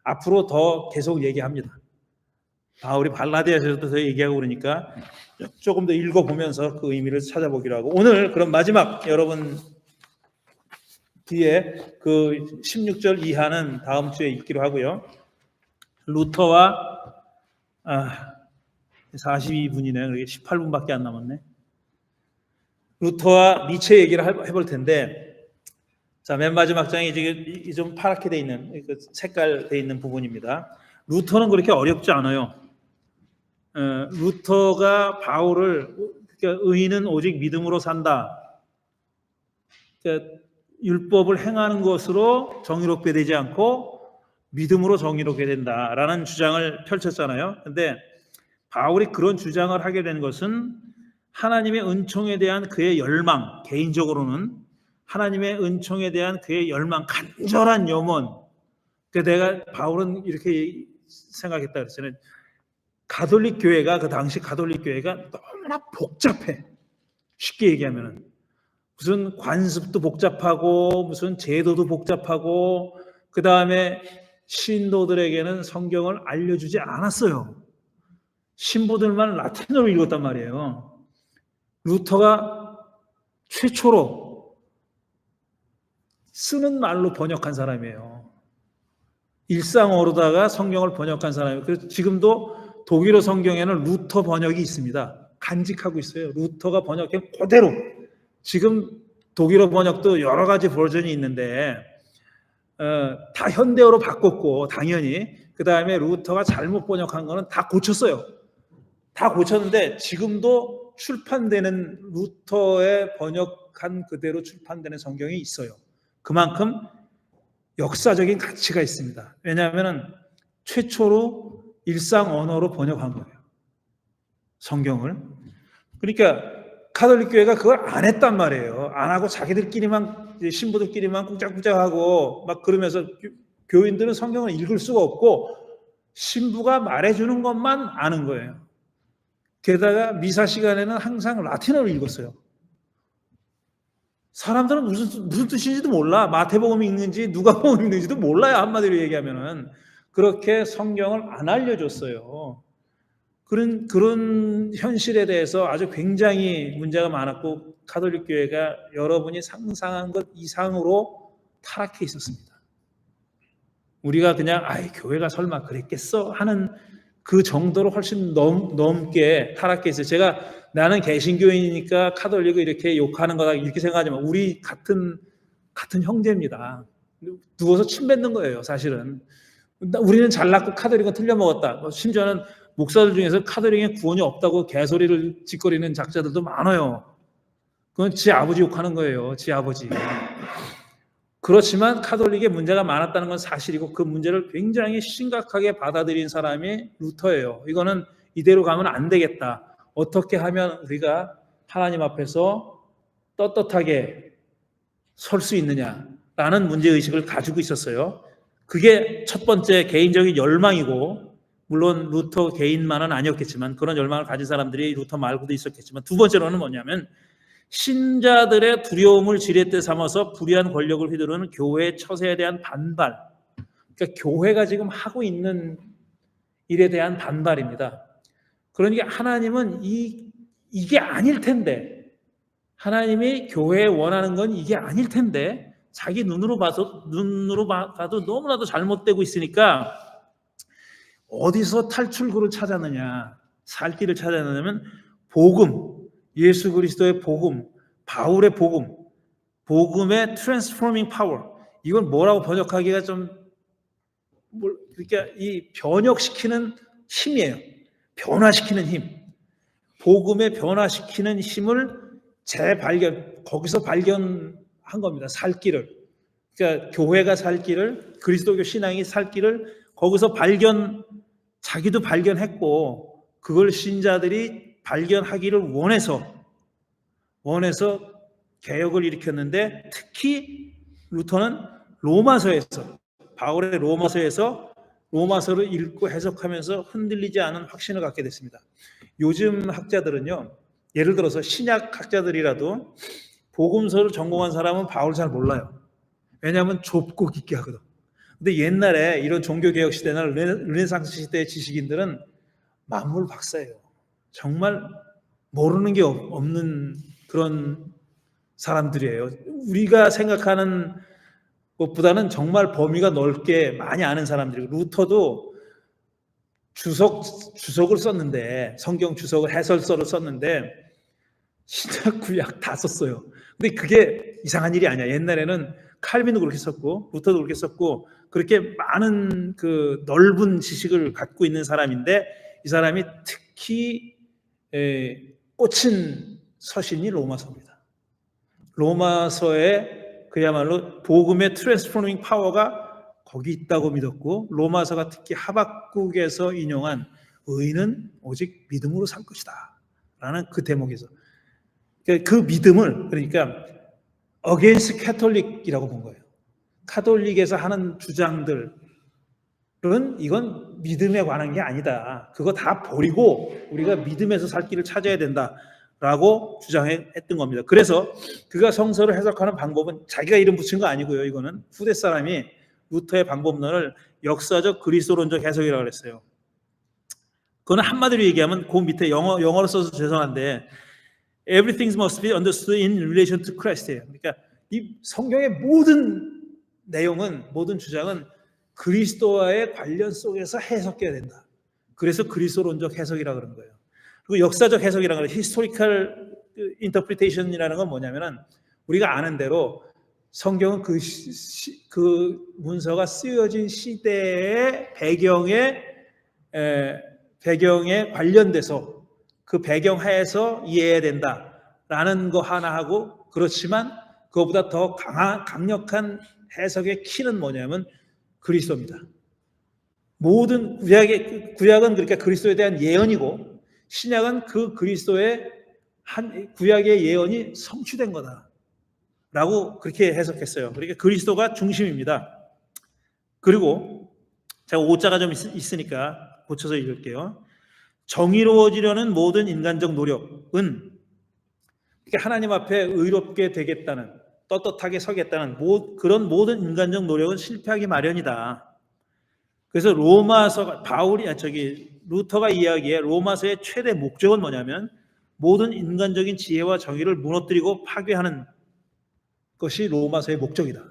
앞으로 더 계속 얘기합니다. 바울이 발라디아서도 더 얘기하고 그러니까 조금 더 읽어보면서 그 의미를 찾아보기로 하고, 오늘 그럼 마지막 여러분 뒤에 그 16절 이하는 다음 주에 읽기로 하고요. 루터와 42분이네. 그게 18분밖에 안 남았네. 루터와 니체 얘기를 해볼 텐데, 자, 맨 마지막 장이 이제 좀 파랗게 돼 있는, 색깔 돼 있는 부분입니다. 루터는 그렇게 어렵지 않아요. 루터가 바울을, 그러니까 의인은 오직 믿음으로 산다, 그러니까 율법을 행하는 것으로 정의롭게 되지 않고 믿음으로 정의롭게 된다라는 주장을 펼쳤잖아요. 근데 바울이 그런 주장을 하게 된 것은 하나님의 은총에 대한 그의 열망, 개인적으로는 하나님의 은총에 대한 그의 열망, 간절한 염원. 그러니까 바울은 이렇게 생각했다 그랬잖아요. 가톨릭 교회가, 그 당시 가톨릭 교회가 너무나 복잡해. 쉽게 얘기하면은 무슨 관습도 복잡하고 무슨 제도도 복잡하고, 그 다음에 신도들에게는 성경을 알려주지 않았어요. 신부들만 라틴어로 읽었단 말이에요. 루터가 최초로 쓰는 말로 번역한 사람이에요. 일상어로다가 성경을 번역한 사람이에요. 그래서 지금도 독일어 성경에는 루터 번역이 있습니다. 간직하고 있어요. 루터가 번역한 그대로. 지금 독일어 번역도 여러 가지 버전이 있는데 다 현대어로 바꿨고, 당연히 그 다음에 루터가 잘못 번역한 거는 다 고쳤어요. 다 고쳤는데 지금도 출판되는, 루터의 번역한 그대로 출판되는 성경이 있어요. 그만큼 역사적인 가치가 있습니다. 왜냐하면 최초로 일상 언어로 번역한 거예요, 성경을. 그러니까 가톨릭 교회가 그걸 안 했단 말이에요. 안 하고 자기들끼리만, 신부들끼리만 꿍짝꿍짝하고 막 그러면서 교인들은 성경을 읽을 수가 없고 신부가 말해주는 것만 아는 거예요. 게다가 미사 시간에는 항상 라틴어를 읽었어요. 사람들은 무슨 뜻인지도 몰라. 마태복음이 읽는지 누가복음이 읽는지도 몰라요. 한마디로 얘기하면은. 그렇게 성경을 안 알려줬어요. 그런 현실에 대해서 아주 굉장히 문제가 많았고 가톨릭 교회가 여러분이 상상한 것 이상으로 타락해 있었습니다. 우리가 그냥 교회가 설마 그랬겠어 하는 그 정도로 훨씬 넘게 타락해 있어요. 나는 개신교인이니까 카톨릭을 이렇게 욕하는 거다 이렇게 생각하지만 우리 같은 형제입니다. 누워서 침 뱉는 거예요, 사실은. 우리는 잘났고 카톨릭은 틀려먹었다. 심지어는 목사들 중에서 카톨릭에 구원이 없다고 개소리를 짓거리는 작자들도 많아요. 그건 지 아버지 욕하는 거예요, 지 아버지. 그렇지만 카톨릭에 문제가 많았다는 건 사실이고 그 문제를 굉장히 심각하게 받아들인 사람이 루터예요. 이거는 이대로 가면 안 되겠다. 어떻게 하면 우리가 하나님 앞에서 떳떳하게 설 수 있느냐라는 문제의식을 가지고 있었어요. 그게 첫 번째 개인적인 열망이고 물론 루터 개인만은 아니었겠지만 그런 열망을 가진 사람들이 루터 말고도 있었겠지만 두 번째로는 뭐냐면 신자들의 두려움을 지렛대 삼아서 불의한 권력을 휘두르는 교회의 처세에 대한 반발. 그러니까 교회가 지금 하고 있는 일에 대한 반발입니다. 그러니까 하나님은 이게 아닐 텐데 하나님이 교회에 원하는 건 이게 아닐 텐데 자기 눈으로 봐도 너무나도 잘못되고 있으니까 어디서 탈출구를 찾았느냐, 살 길을 찾았느냐면 복음, 예수 그리스도의 복음, 바울의 복음, 복음의 트랜스포밍 파워. 이건 뭐라고 번역하기가 그러니까 이 번역시키는 힘이에요. 변화시키는 힘. 복음의 변화시키는 힘을 거기서 발견한 겁니다. 살 길을. 그러니까 교회가 살 길을, 그리스도교 신앙이 살 길을 거기서 자기도 발견했고, 그걸 신자들이 발견하기를 원해서 개혁을 일으켰는데, 특히 루터는 바울의 로마서에서 로마서를 읽고 해석하면서 흔들리지 않은 확신을 갖게 됐습니다. 요즘 학자들은요, 예를 들어서 신약 학자들이라도 복음서를 전공한 사람은 바울을 잘 몰라요. 왜냐하면 좁고 깊게 하거든. 근데 옛날에 이런 종교개혁 시대나 르네상스 시대의 지식인들은 만물 박사예요. 정말 모르는 게 없는 그런 사람들이에요. 우리가 생각하는 것보다는 정말 범위가 넓게 많이 아는 사람들이고, 루터도 주석을 썼는데, 성경 주석을 해설서를 썼는데 신약 구약 다 썼어요. 근데 그게 이상한 일이 아니야. 옛날에는 칼빈도 그렇게 썼고 루터도 그렇게 썼고 그렇게 많은 그 넓은 지식을 갖고 있는 사람인데 이 사람이 특히 꽂힌 서신이 로마서입니다. 로마서에 그야말로 복음의 트랜스포밍 파워가 거기 있다고 믿었고, 로마서가 특히 하박국에서 인용한 의인은 오직 믿음으로 살 것이다 라는 그 대목에서 그 믿음을, 그러니까 against Catholic이라고 본 거예요. 카톨릭에서 하는 주장들은 이건 믿음에 관한 게 아니다. 그거 다 버리고 우리가 믿음에서 살 길을 찾아야 된다라고 주장했던 겁니다. 그래서 그가 성서를 해석하는 방법은 자기가 이름 붙인 거 아니고요. 이거는 후대 사람이 루터의 방법론을 역사적 그리스도론적 해석이라고 했어요. 그건 한마디로 얘기하면 그 밑에 영어로 써서 죄송한데 Everything must be understood in relation to Christ예요. 그러니까 이 성경의 모든 내용은, 모든 주장은 그리스도와의 관련 속에서 해석해야 된다. 그래서 그리스도론적 해석이라고 그러는 거예요. 그리고 역사적 해석이라는 건 historical interpretation이라는 건 뭐냐면은 우리가 아는 대로 성경은 그 문서가 쓰여진 시대의 배경에 관련돼서 그 배경 하에서 이해해야 된다라는 거 하나 하고, 그렇지만 그것보다 더 강력한 해석의 키는 뭐냐면 그리스도입니다. 모든 구약은 그러니까 그리스도에 대한 예언이고, 신약은 그 그리스도의 구약의 예언이 성취된 거다라고 그렇게 해석했어요. 그러니까 그리스도가 중심입니다. 그리고 제가 오자가 좀 있으니까 고쳐서 읽을게요. 정의로워지려는 모든 인간적 노력은 하나님 앞에 의롭게 되겠다는, 떳떳하게 서겠다는 그런 모든 인간적 노력은 실패하기 마련이다. 그래서 루터가 이야기해 로마서의 최대 목적은 뭐냐면 모든 인간적인 지혜와 정의를 무너뜨리고 파괴하는 것이 로마서의 목적이다.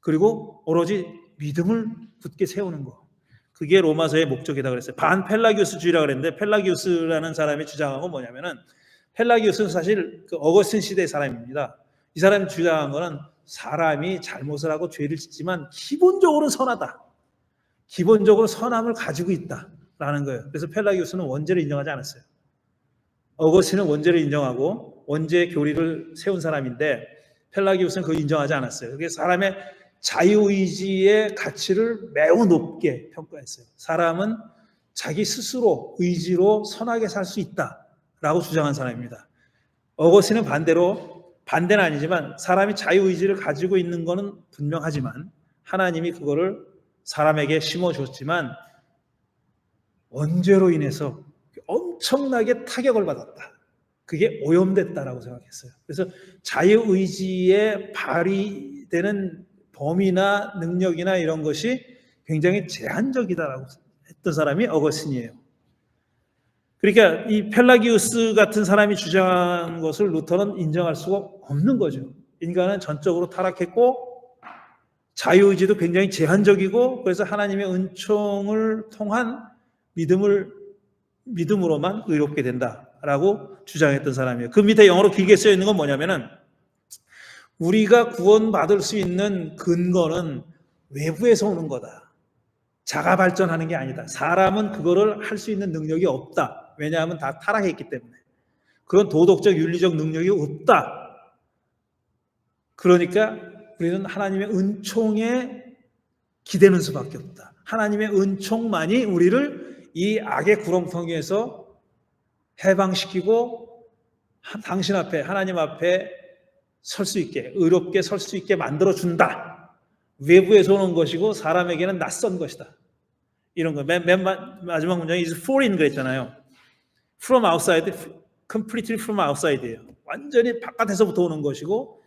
그리고 오로지 믿음을 굳게 세우는 것. 그게 로마서의 목적이다 그랬어요. 반펠라기우스주의라고 그랬는데, 펠라기우스라는 사람이 주장한 건 뭐냐면은, 펠라기우스는 사실 그 어거스틴 시대의 사람입니다. 이 사람이 주장한 거는 사람이 잘못을 하고 죄를 짓지만 기본적으로 선하다. 기본적으로 선함을 가지고 있다라는 거예요. 그래서 펠라기우스는 원죄를 인정하지 않았어요. 어거스틴은 원죄를 인정하고 원죄 교리를 세운 사람인데, 펠라기우스는 그걸 인정하지 않았어요. 그게 사람의 자유의지의 가치를 매우 높게 평가했어요. 사람은 자기 스스로 의지로 선하게 살 수 있다라고 주장한 사람입니다. 어거스틴은 반대는 아니지만 사람이 자유의지를 가지고 있는 것은 분명하지만 하나님이 그거를 사람에게 심어줬지만 원죄로 인해서 엄청나게 타격을 받았다. 그게 오염됐다라고 생각했어요. 그래서 자유의지에 발휘되는 범위나 능력이나 이런 것이 굉장히 제한적이다라고 했던 사람이 어거스틴이에요. 그러니까 이 펠라기우스 같은 사람이 주장한 것을 루터는 인정할 수가 없는 거죠. 인간은 전적으로 타락했고 자유의지도 굉장히 제한적이고, 그래서 하나님의 은총을 통한 믿음으로만 의롭게 된다라고 주장했던 사람이에요. 그 밑에 영어로 길게 쓰여 있는 건 뭐냐면은, 우리가 구원받을 수 있는 근거는 외부에서 오는 거다. 자가 발전하는 게 아니다. 사람은 그거를 할 수 있는 능력이 없다. 왜냐하면 다 타락했기 때문에. 그런 도덕적, 윤리적 능력이 없다. 그러니까 우리는 하나님의 은총에 기대는 수밖에 없다. 하나님의 은총만이 우리를 이 악의 구렁텅이에서 해방시키고 당신 앞에, 하나님 앞에 설 수 있게, 의롭게 설 수 있게 만들어준다. 외부에서 오는 것이고 사람에게는 낯선 것이다. 이런 거. 맨 마지막 문장이 is foreign 그랬잖아요. From outside, completely from outside예요. 완전히 바깥에서부터 오는 것이고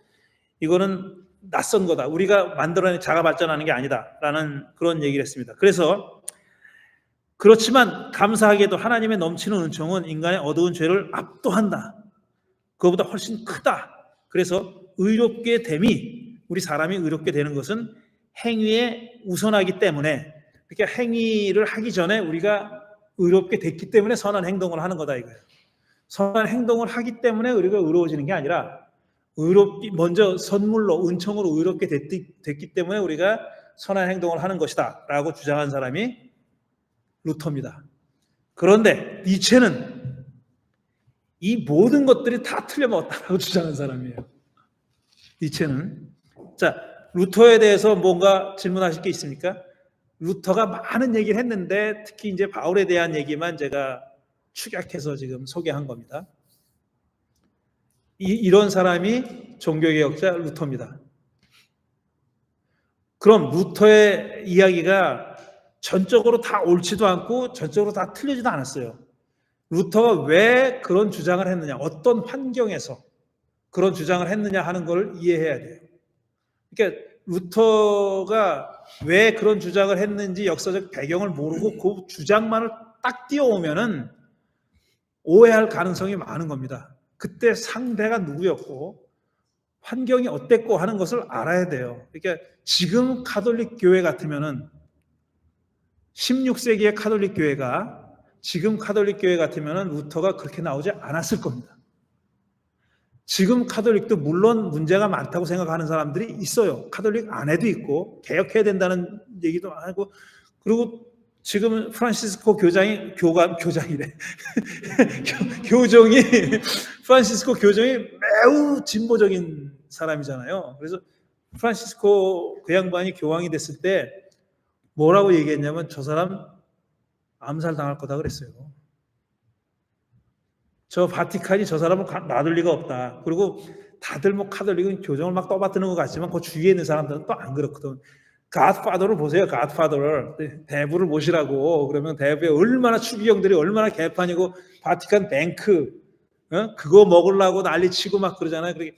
이거는 낯선 거다. 우리가 만들어낸 자가 발전하는 게 아니다라는 그런 얘기를 했습니다. 그래서 그렇지만 감사하게도 하나님의 넘치는 은총은 인간의 어두운 죄를 압도한다. 그거보다 훨씬 크다. 그래서 의롭게 됨이, 우리 사람이 의롭게 되는 것은 행위에 우선하기 때문에, 그러니까 행위를 하기 전에 우리가 의롭게 됐기 때문에 선한 행동을 하는 거다 이거예요. 선한 행동을 하기 때문에 우리가 의로워지는 게 아니라 먼저 선물로, 은총으로 의롭게 됐기 때문에 우리가 선한 행동을 하는 것이다 라고 주장한 사람이 루터입니다. 그런데 니체는 이 모든 것들이 다 틀려먹었다라고 주장한 사람이에요. 니체는. 자, 루터에 대해서 뭔가 질문하실 게 있습니까? 루터가 많은 얘기를 했는데 특히 이제 바울에 대한 얘기만 제가 축약해서 지금 소개한 겁니다. 이런 사람이 종교개혁자 루터입니다. 그럼 루터의 이야기가 전적으로 다 옳지도 않고 전적으로 다 틀리지도 않았어요. 루터가 왜 그런 주장을 했느냐, 어떤 환경에서 그런 주장을 했느냐 하는 걸 이해해야 돼요. 그러니까 루터가 왜 그런 주장을 했는지 역사적 배경을 모르고 그 주장만을 딱 띄워오면은 오해할 가능성이 많은 겁니다. 그때 상대가 누구였고 환경이 어땠고 하는 것을 알아야 돼요. 그러니까 지금 카톨릭 교회 같으면은 16세기의 카톨릭 교회가 지금 카톨릭 교회 같으면은 루터가 그렇게 나오지 않았을 겁니다. 지금 카톨릭도 물론 문제가 많다고 생각하는 사람들이 있어요. 카톨릭 안에도 있고 개혁해야 된다는 얘기도 하고, 그리고 지금 프란시스코 교장이 프란시스코 교정이 매우 진보적인 사람이잖아요. 그래서 프란시스코 그 양반이 교황이 됐을 때 뭐라고 얘기했냐면 저 사람 암살 당할 거다 그랬어요. 저 바티칸이 저 사람을 놔둘 리가 없다. 그리고 다들 뭐 카톨릭은 교정을 막 떠받드는 것 같지만 그 주위에 있는 사람들은 또 안 그렇거든. 갓파더를 보세요. 갓파더를 대부를 모시라고 그러면 대부에 얼마나 추기경들이 얼마나 개판이고 바티칸 뱅크 그거 먹으려고 난리치고 막 그러잖아요. 그러니까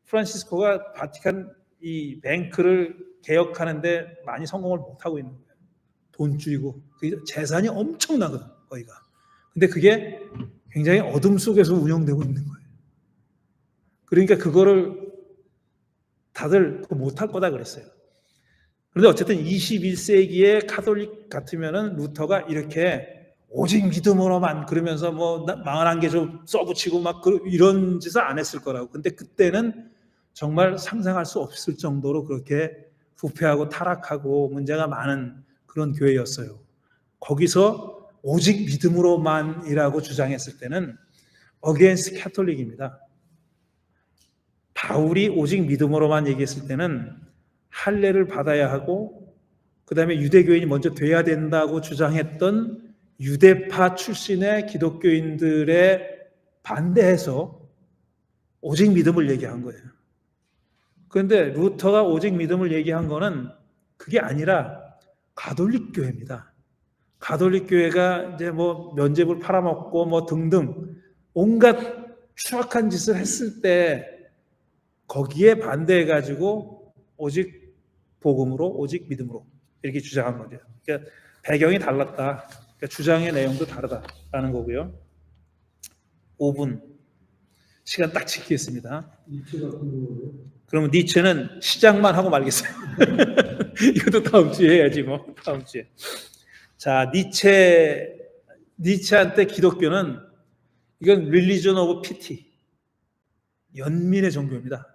프란시스코가 바티칸 이 뱅크를 개혁하는데 많이 성공을 못 하고 있는 거예요. 돈줄이고 재산이 엄청나거든 거기가. 근데 그게 굉장히 어둠 속에서 운영되고 있는 거예요. 그러니까 그거를 다들 못할 거다 그랬어요. 그런데 어쨌든 21세기의 카톨릭 같으면은 루터가 이렇게 오직 믿음으로만 그러면서 뭐 망한 게 좀 써붙이고 막 이런 짓을 안 했을 거라고. 근데 그때는 정말 상상할 수 없을 정도로 그렇게 부패하고 타락하고 문제가 많은 그런 교회였어요. 거기서 오직 믿음으로만이라고 주장했을 때는 against 캐톨릭입니다. 바울이 오직 믿음으로만 얘기했을 때는 할례를 받아야 하고 그 다음에 유대교인이 먼저 돼야 된다고 주장했던 유대파 출신의 기독교인들의 반대해서 오직 믿음을 얘기한 거예요. 그런데 루터가 오직 믿음을 얘기한 거는 그게 아니라 가톨릭 교회입니다. 가톨릭 교회가 이제 뭐 면죄부를 팔아먹고 뭐 등등 온갖 추악한 짓을 했을 때 거기에 반대해가지고 오직 복음으로 오직 믿음으로 이렇게 주장한 거죠. 그러니까 배경이 달랐다. 그러니까 주장의 내용도 다르다라는 거고요. 5분 시간 딱 지키겠습니다. 그러면 니체는 시작만 하고 말겠어요. 이것도 다음 주에 해야지 뭐. 다음 주에. 자, 니체한테 기독교는 이건 religion of pity. 연민의 종교입니다.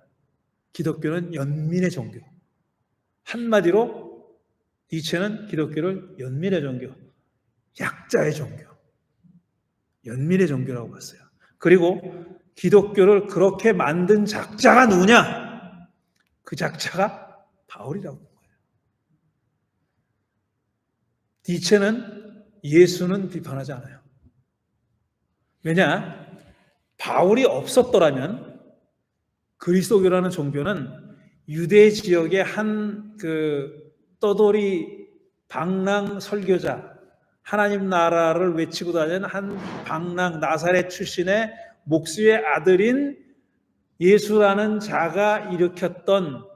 기독교는 연민의 종교. 한마디로 니체는 기독교를 연민의 종교, 약자의 종교, 연민의 종교라고 봤어요. 그리고 기독교를 그렇게 만든 작자가 누구냐? 그 작자가 바울이라고 본 거예요. 니체는 예수는 비판하지 않아요. 왜냐? 바울이 없었더라면 그리스도교라는 종교는 유대 지역의 한 떠돌이 방랑 설교자, 하나님 나라를 외치고 다니는 한 방랑 나사렛 출신의 목수의 아들인 예수라는 자가 일으켰던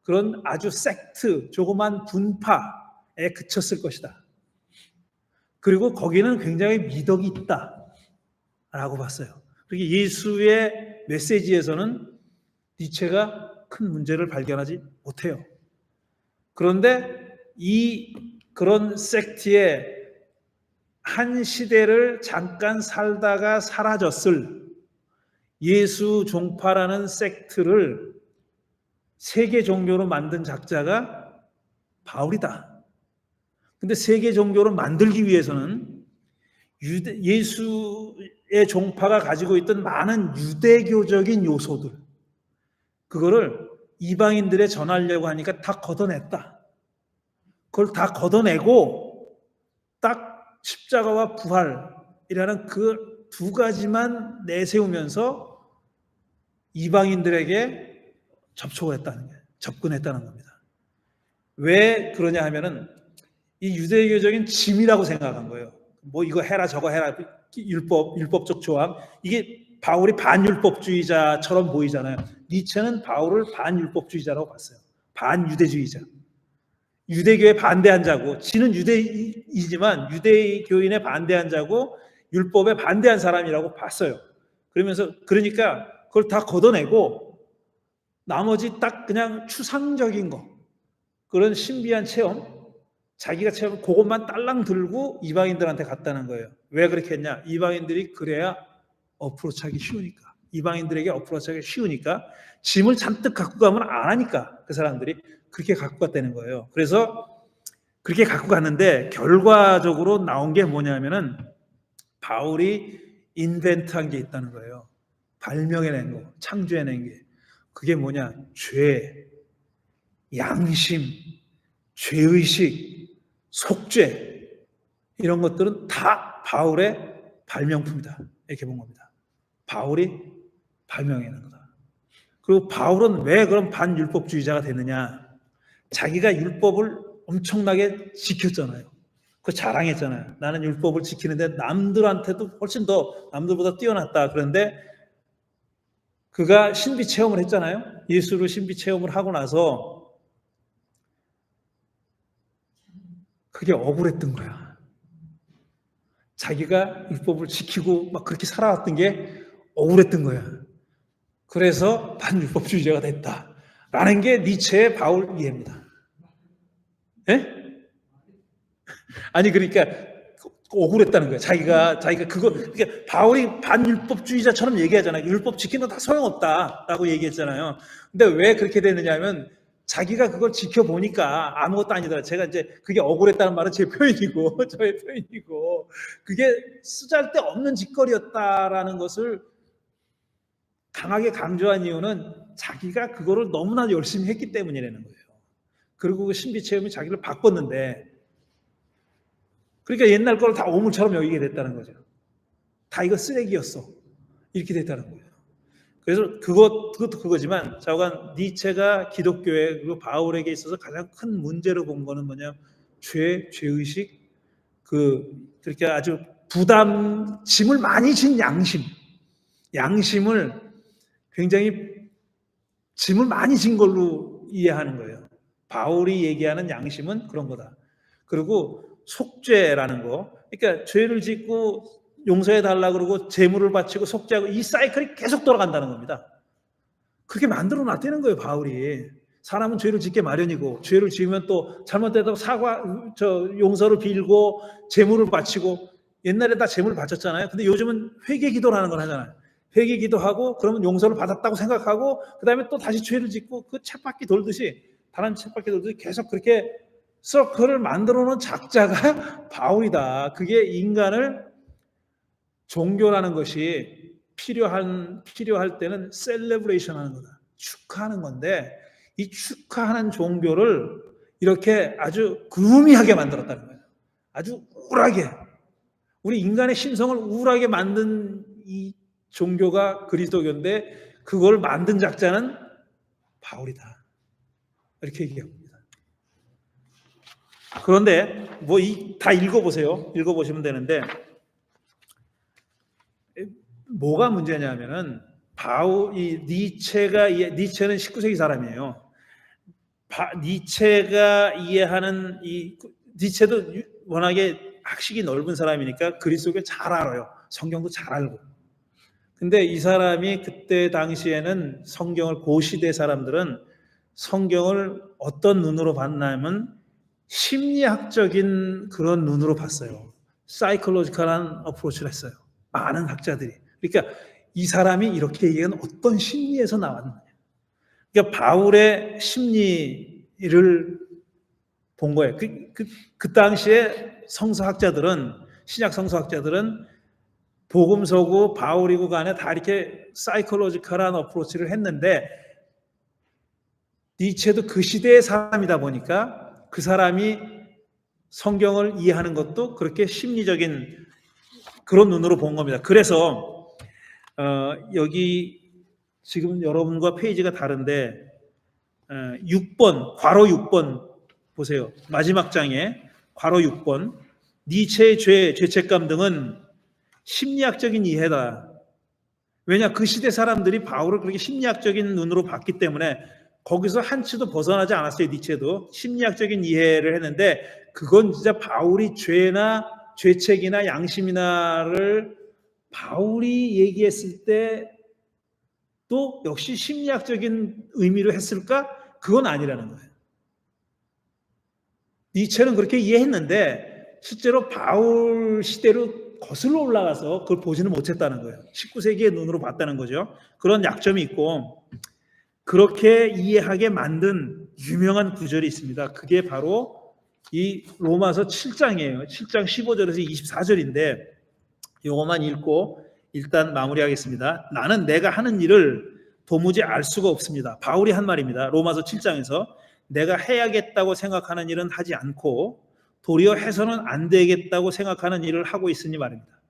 그런 아주 섹트, 조그만 분파에 그쳤을 것이다. 그리고 거기는 굉장히 미덕이 있다라고 봤어요. 그리고 예수의 메시지에서는 니체가 큰 문제를 발견하지 못해요. 그런데 그런 섹트의 한 시대를 잠깐 살다가 사라졌을 예수 종파라는 섹트를 세계 종교로 만든 작자가 바울이다. 근데 세계 종교로 만들기 위해서는 예수의 종파가 가지고 있던 많은 유대교적인 요소들, 그거를 이방인들에 전하려고 하니까 다 걷어냈다. 그걸 다 걷어내고 딱 십자가와 부활이라는 그 두 가지만 내세우면서 이방인들에게 접촉을 했다는 거예요. 접근했다는 겁니다. 왜 그러냐 하면은 이 유대교적인 짐이라고 생각한 거예요. 뭐 이거 해라 저거 해라 율법적 조항, 이게 바울이 반율법주의자처럼 보이잖아요. 니체는 바울을 반율법주의자라고 봤어요. 반유대주의자. 유대교에 반대한 자고, 지는 유대이지만 유대교인에 반대한 자고 율법에 반대한 사람이라고 봤어요. 그러니까 그걸 다 걷어내고 나머지 딱 그냥 추상적인 거, 그런 신비한 체험, 자기가 체험 그것만 딸랑 들고 이방인들한테 갔다는 거예요. 왜 그렇게 했냐? 이방인들이 그래야 어프로치하기 쉬우니까. 이방인들에게 어프로치하기 쉬우니까 짐을 잔뜩 갖고 가면 안 하니까 그 사람들이 그렇게 갖고 갔다는 거예요. 그래서 그렇게 갖고 갔는데 결과적으로 나온 게 뭐냐면은 바울이 인벤트한 게 있다는 거예요. 발명해낸 거, 창조해낸 게. 그게 뭐냐? 죄, 양심, 죄의식, 속죄, 이런 것들은 다 바울의 발명품이다. 이렇게 본 겁니다. 바울이 발명해낸 거다. 그리고 바울은 왜 그런 반율법주의자가 됐느냐? 자기가 율법을 엄청나게 지켰잖아요. 그 자랑했잖아요. 나는 율법을 지키는데 남들한테도 훨씬 더 남들보다 뛰어났다. 그런데 그가 신비 체험을 했잖아요. 예수를 신비 체험을 하고 나서 그게 억울했던 거야. 자기가 율법을 지키고 막 그렇게 살아왔던 게 억울했던 거야. 그래서 반율법주의자가 됐다라는 게 니체의 바울 이해입니다. 예? 아니 그러니까 억울했다는 거예요. 자기가 그거 그러니까 바울이 반율법주의자처럼 얘기하잖아요. 율법 지키는 거 다 소용없다라고 얘기했잖아요. 근데 왜 그렇게 됐느냐면 자기가 그걸 지켜보니까 아무것도 아니다. 제가 이제 그게 억울했다는 말은 제 표현이고 저의 표현이고 그게 쓰잘데없는 짓거리였다라는 것을 강하게 강조한 이유는 자기가 그거를 너무나 열심히 했기 때문이라는 거예요. 그리고 그 신비 체험이 자기를 바꿨는데 그러니까 옛날 걸 다 오물처럼 여기게 됐다는 거죠. 다 이거 쓰레기였어. 이렇게 됐다는 거예요. 그래서 그것도 그거지만 자오간 니체가 기독교에 그리고 바울에게 있어서 가장 큰 문제로 본 거는 뭐냐? 죄의식, 그렇게 아주 짐을 많이 진 양심을 굉장히 짐을 많이 진 걸로 이해하는 거예요. 바울이 얘기하는 양심은 그런 거다. 그리고 속죄라는 거, 그러니까 죄를 짓고 용서해 달라 그러고 제물을 바치고 속죄하고 이 사이클이 계속 돌아간다는 겁니다. 그렇게 만들어 놨다는 거예요, 바울이. 사람은 죄를 짓게 마련이고 죄를 지으면 또 잘못되다고 용서를 빌고 제물을 바치고 옛날에 다 제물을 바쳤잖아요. 근데 요즘은 회개 기도라는 걸 하잖아요. 회개 기도하고 그러면 용서를 받았다고 생각하고 그다음에 또 다시 죄를 짓고 그 쳇바퀴 돌듯이 다른 쳇바퀴 돌듯이 계속 그렇게 서클을 만들어 놓은 작자가 바울이다. 그게 인간을 종교라는 것이 필요할 때는 셀레브레이션 하는 거다. 축하하는 건데 이 축하하는 종교를 이렇게 아주 gloomy하게 만들었다는 거예요. 아주 우울하게. 우리 인간의 심성을 우울하게 만든 이 종교가 그리스도교인데 그걸 만든 작자는 바울이다. 이렇게 얘기합니다. 그런데 다 읽어보세요. 읽어보시면 되는데 뭐가 문제냐면은 니체는 19세기 사람이에요. 니체가 이해하는 니체도 워낙에 학식이 넓은 사람이니까 그리스도교를 잘 알아요. 성경도 잘 알고. 근데 이 사람이 그때 당시에는 그 시대 사람들은 성경을 어떤 눈으로 봤냐면 심리학적인 그런 눈으로 봤어요. 사이콜로지컬한 어프로치를 했어요. 많은 학자들이. 그러니까 이 사람이 이렇게 얘기하는 어떤 심리에서 나왔느냐. 그러니까 바울의 심리를 본 거예요. 그 당시에 신약 성서학자들은 복음서고 바울이고 간에 다 이렇게 사이콜로지컬한 어프로치를 했는데 니체도 그 시대의 사람이다 보니까 그 사람이 성경을 이해하는 것도 그렇게 심리적인 그런 눈으로 본 겁니다. 그래서 여기 지금 여러분과 페이지가 다른데 6번, 괄호 6번 보세요. 마지막 장에 괄호 6번 니체의 죄책감 등은 심리학적인 이해다. 왜냐? 그 시대 사람들이 바울을 그렇게 심리학적인 눈으로 봤기 때문에 거기서 한치도 벗어나지 않았어요. 니체도 심리학적인 이해를 했는데 그건 진짜 바울이 죄책이나 양심이나를 바울이 얘기했을 때 또 역시 심리학적인 의미로 했을까? 그건 아니라는 거예요. 니체는 그렇게 이해했는데 실제로 바울 시대로 거슬러 올라가서 그걸 보지는 못했다는 거예요. 19세기의 눈으로 봤다는 거죠. 그런 약점이 있고 그렇게 이해하게 만든 유명한 구절이 있습니다. 그게 바로 이 로마서 7장이에요. 7장 15절에서 24절인데 이것만 읽고 일단 마무리하겠습니다. 나는 내가 하는 일을 도무지 알 수가 없습니다. 바울이 한 말입니다. 로마서 7장에서 내가 해야겠다고 생각하는 일은 하지 않고 도리어 해서는 안 되겠다고 생각하는 일을 하고 있으니 말입니다.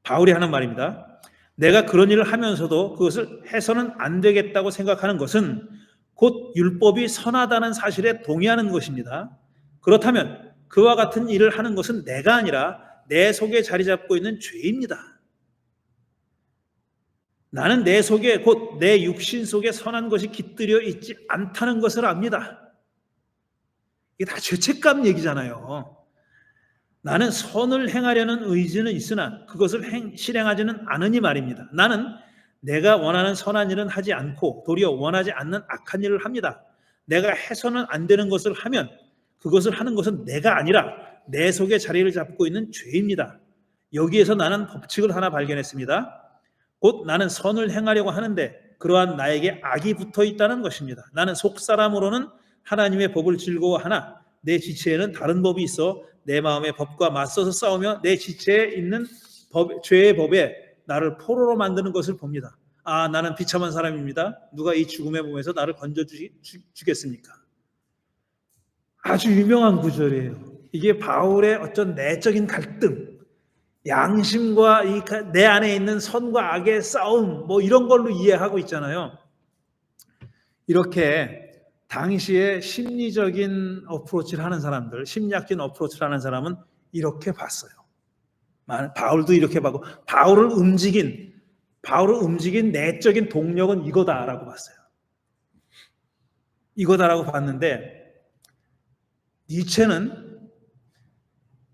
바울이 하는 말입니다. 내가 그런 일을 하면서도 그것을 해서는 안 되겠다고 생각하는 것은 곧 율법이 선하다는 사실에 동의하는 것입니다. 그렇다면 그와 같은 일을 하는 것은 내가 아니라 내 속에 자리 잡고 있는 죄입니다. 나는 내 속에 곧 내 육신 속에 선한 것이 깃들여 있지 않다는 것을 압니다. 이게 다 죄책감 얘기잖아요. 나는 선을 행하려는 의지는 있으나 그것을 실행하지는 않으니 말입니다. 나는 내가 원하는 선한 일은 하지 않고 도리어 원하지 않는 악한 일을 합니다. 내가 해서는 안 되는 것을 하면 그것을 하는 것은 내가 아니라 내 속에 자리를 잡고 있는 죄입니다. 여기에서 나는 법칙을 하나 발견했습니다. 곧 나는 선을 행하려고 하는데 그러한 나에게 악이 붙어 있다는 것입니다. 나는 속사람으로는 하나님의 법을 즐거워하나 내 지체에는 다른 법이 있어 내 마음의 법과 맞서서 싸우며 내 지체에 있는 죄의 법에 나를 포로로 만드는 것을 봅니다. 아, 나는 비참한 사람입니다. 누가 이 죽음의 몸에서 나를 건져주겠습니까? 아주 유명한 구절이에요. 이게 바울의 어떤 내적인 갈등, 양심과 내 안에 있는 선과 악의 싸움, 뭐 이런 걸로 이해하고 있잖아요. 이렇게 당시에 심리적인 어프로치를 하는 사람들, 심리학적인 어프로치를 하는 사람은 이렇게 봤어요. 바울도 이렇게 봤고, 바울을 움직인 내적인 동력은 이거다라고 봤어요. 이거다라고 봤는데, 니체는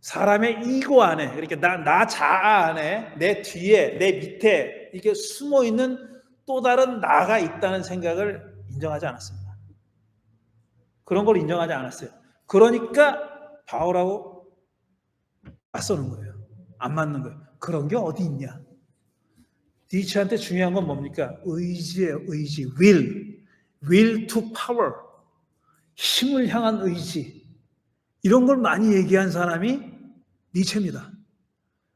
사람의 이고 안에, 그러니까 나 자아 안에, 내 뒤에, 내 밑에 이게 숨어 있는 또 다른 나가 있다는 생각을 인정하지 않았습니다. 그런 걸 인정하지 않았어요. 그러니까 바울하고 맞서는 거예요. 안 맞는 거예요. 그런 게 어디 있냐? 니체한테 중요한 건 뭡니까? 의지예요. 의지. will to power. 힘을 향한 의지. 이런 걸 많이 얘기한 사람이 니체입니다.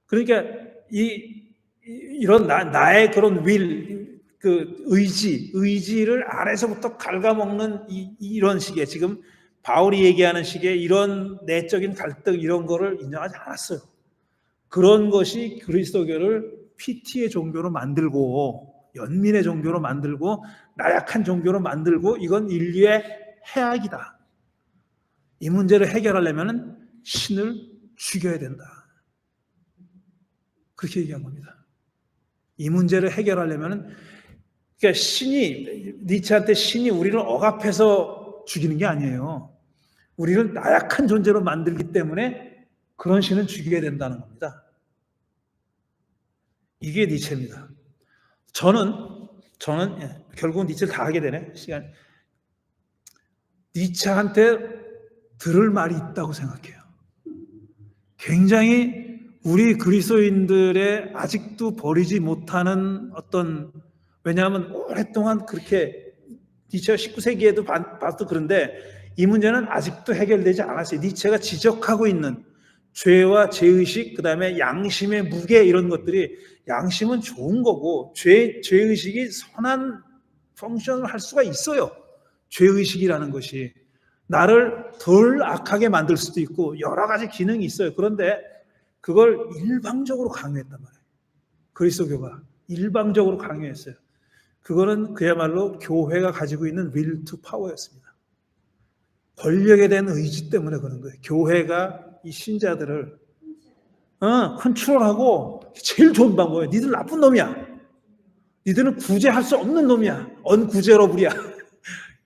그러니까 이런 나의 그런 will, 그 의지를 아래서부터 갉아먹는 이런 식의, 지금 바울이 얘기하는 식의 이런 내적인 갈등, 이런 거를 인정하지 않았어요. 그런 것이 그리스도교를 PT의 종교로 만들고 연민의 종교로 만들고 나약한 종교로 만들고 이건 인류의 해악이다. 이 문제를 해결하려면 신을 죽여야 된다. 그렇게 얘기한 겁니다. 이 문제를 해결하려면, 그러니까 니체한테 신이 우리를 억압해서 죽이는 게 아니에요. 우리를 나약한 존재로 만들기 때문에 그런 신은 죽여야 된다는 겁니다. 이게 니체입니다. 저는 결국은 니체를 다 하게 되네. 니체한테 들을 말이 있다고 생각해요. 굉장히 우리 그리스도인들의 아직도 버리지 못하는 어떤, 왜냐하면 오랫동안 그렇게 니체가 19세기에도 봐도 그런데 이 문제는 아직도 해결되지 않았어요. 니체가 지적하고 있는 죄와 죄의식, 그 다음에 양심의 무게, 이런 것들이, 양심은 좋은 거고 죄의식이 선한 펑션을 할 수가 있어요. 죄의식이라는 것이 나를 덜 악하게 만들 수도 있고 여러 가지 기능이 있어요. 그런데 그걸 일방적으로 강요했단 말이에요. 그리스도교가 일방적으로 강요했어요. 그거는 그야말로 교회가 가지고 있는 will to power였습니다. 권력에 대한 의지 때문에 그런 거예요. 교회가 이 신자들을 컨트롤하고, 제일 좋은 방법이에요. 니들 나쁜 놈이야. 니들은 구제할 수 없는 놈이야. 언구제러블이야.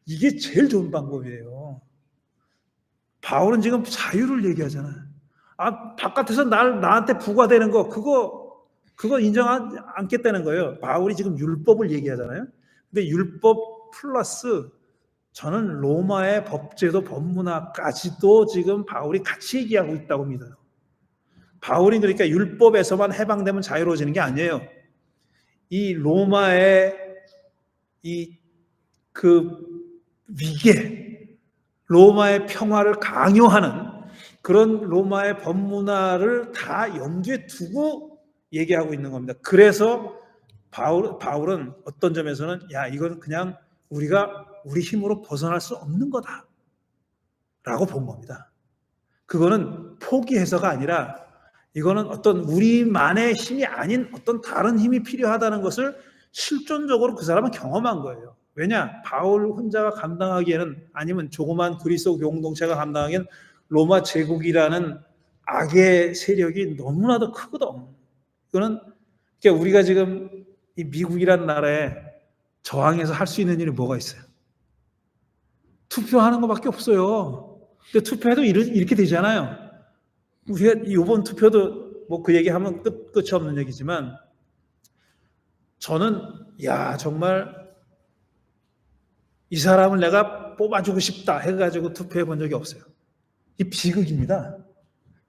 이게 제일 좋은 방법이에요. 바울은 지금 자유를 얘기하잖아. 바깥에서 나한테 부과되는 거, 그거 인정하지 않겠다는 거예요. 바울이 지금 율법을 얘기하잖아요. 근데 율법 플러스 저는 로마의 법제도 법문화까지도 지금 바울이 같이 얘기하고 있다고 믿어요. 바울이 그러니까 율법에서만 해방되면 자유로워지는 게 아니에요. 이 로마의 위계, 로마의 평화를 강요하는 그런 로마의 법문화를 다 염두에 두고 얘기하고 있는 겁니다. 그래서 바울은 어떤 점에서는 이건 그냥 우리가 우리 힘으로 벗어날 수 없는 거다 라고 본 겁니다. 그거는 포기해서가 아니라 이거는 어떤 우리만의 힘이 아닌 어떤 다른 힘이 필요하다는 것을 실존적으로 그 사람은 경험한 거예요. 왜냐? 바울 혼자가 감당하기에는, 아니면 조그만 그리스도 공동체가 감당하기에는 로마 제국이라는 악의 세력이 너무나도 크거든. 이거는 그러니까 우리가 지금 이 미국이라는 나라에 저항해서 할 수 있는 일이 뭐가 있어요? 투표하는 것밖에 없어요. 근데 투표해도 이렇게 되잖아요. 우리가 이번 투표도 뭐 그 얘기하면 끝이 없는 얘기지만, 저는 정말 이 사람을 내가 뽑아주고 싶다 해가지고 투표해 본 적이 없어요. 이 비극입니다.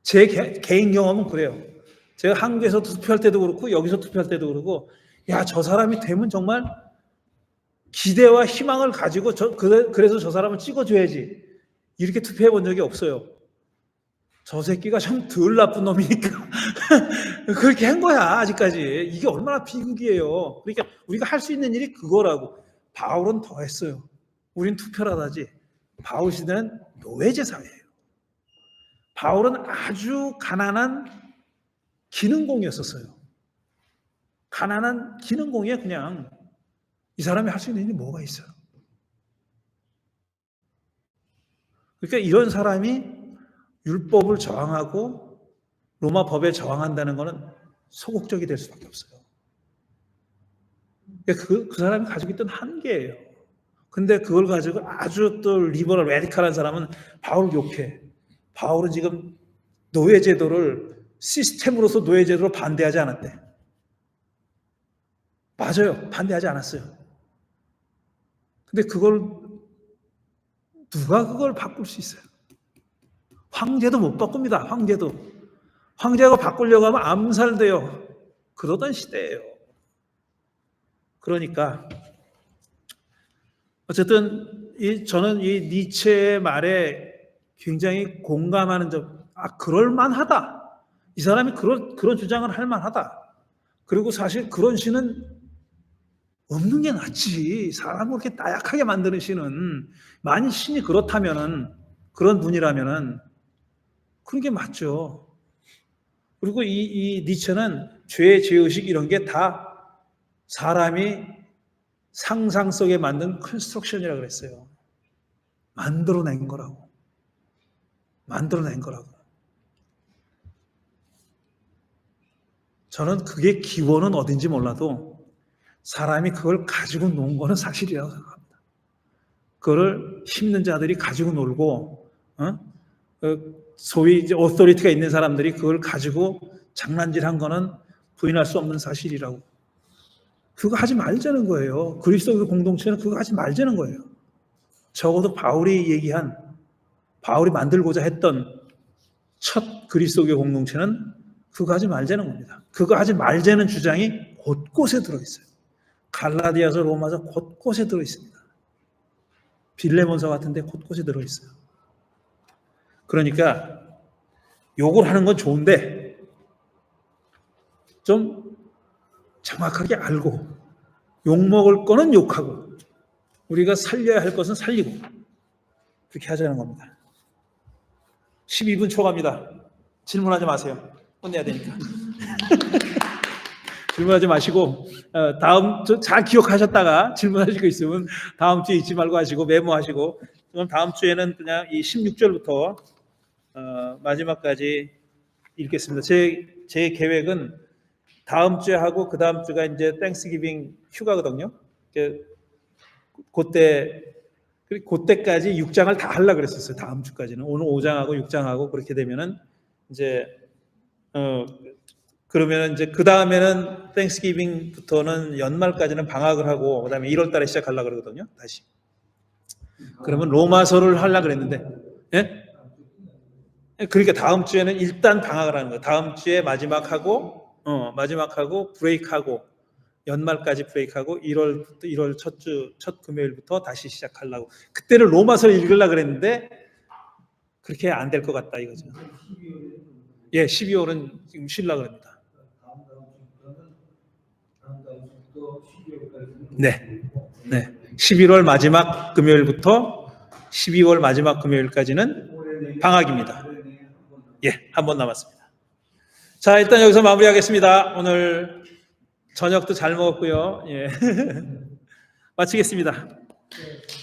제 개인 경험은 그래요. 제가 한국에서 투표할 때도 그렇고 여기서 투표할 때도 그러고, 저 사람이 되면 정말 기대와 희망을 가지고 그래서 저 사람을 찍어줘야지, 이렇게 투표해 본 적이 없어요. 저 새끼가 참 덜 나쁜 놈이니까 그렇게 한 거야. 아직까지. 이게 얼마나 비극이에요. 그러니까 우리가 할 수 있는 일이 그거라고. 바울은 더 했어요. 우린 투표라다지. 바울 시대는 노예제 사회예요. 바울은 아주 가난한 기능공이었었어요. 가난한 기능공이에 그냥 이 사람이 할 수 있는 일이 뭐가 있어요. 그러니까 이런 사람이 율법을 저항하고 로마 법에 저항한다는 것은 소극적이 될 수밖에 없어요. 그 사람이 가지고 있던 한계예요. 근데 그걸 가지고 아주 또 리버럴 레디칼한 사람은 바울을 욕해. 바울은 지금 노예제도를 시스템으로서 노예제도를 반대하지 않았대. 맞아요. 반대하지 않았어요. 근데 누가 그걸 바꿀 수 있어요? 황제도 못 바꿉니다. 황제가 바꾸려고 하면 암살돼요. 그러던 시대예요. 그러니까 어쨌든 저는 이 니체의 말에 굉장히 공감하는 점, 그럴만하다. 이 사람이 그런 주장을 할 만하다. 그리고 사실 그런 시는 없는 게 낫지. 사람을 그렇게 나약하게 만드는 시는, 만일 신이 그렇다면은, 그런 분이라면은 그런 게 맞죠. 그리고 이 니체는 죄의식 이런 게 다 사람이 상상 속에 만든 컨스트럭션이라고 그랬어요. 만들어낸 거라고. 저는 그게 기원은 어딘지 몰라도 사람이 그걸 가지고 논 거는 사실이라고 생각합니다. 그걸 힘든 자들이 가지고 놀고, 소위 이제 오토리티가 있는 사람들이 그걸 가지고 장난질한 거는 부인할 수 없는 사실이라고. 그거 하지 말자는 거예요. 그리스도 공동체는 그거 하지 말자는 거예요. 적어도 바울이 만들고자 했던 첫 그리스도교 공동체는 그거 하지 말자는 겁니다. 그거 하지 말자는 주장이 곳곳에 들어있어요. 갈라디아서, 로마서 곳곳에 들어있습니다. 빌레몬서 같은 데 곳곳에 들어있어요. 그러니까 욕을 하는 건 좋은데 좀 정확하게 알고, 욕먹을 거는 욕하고 우리가 살려야 할 것은 살리고, 그렇게 하자는 겁니다. 12분 초과입니다. 질문하지 마세요. 혼내야 되니까. 질문하지 마시고, 잘 기억하셨다가 질문하실 거 있으면 다음 주에 잊지 말고 하시고 메모하시고, 그럼 다음 주에는 그냥 이 16절부터 마지막까지 읽겠습니다. 제 계획은 다음 주에 하고 그 다음 주가 이제 땡스기빙 휴가거든요. 그때까지 6장을 다 하려고 그랬었어요. 다음 주까지는. 오늘 5장하고 6장하고 그렇게 되면은 이제 그러면 이제 그 다음에는 땡스기빙부터는 연말까지는 방학을 하고 그다음에 1월 달에 시작하려고 그러거든요. 다시. 그러면 로마서를 하려고 그랬는데, 예? 그러니까 다음 주에는 일단 방학을 하는 거예요. 다음 주에 마지막하고 브레이크하고 연말까지 브레이크하고 1월 첫 금요일부터 다시 시작하려고. 그때는 로마서를 읽으려고 그랬는데 그렇게 안 될 것 같다 이거죠. 예, 12월은 지금 쉬려고 합니다. 네. 11월 마지막 금요일부터 12월 마지막 금요일까지는 방학입니다. 예, 한 번 남았습니다. 자, 일단 여기서 마무리하겠습니다. 오늘 저녁도 잘 먹었고요. 예. 마치겠습니다. 네.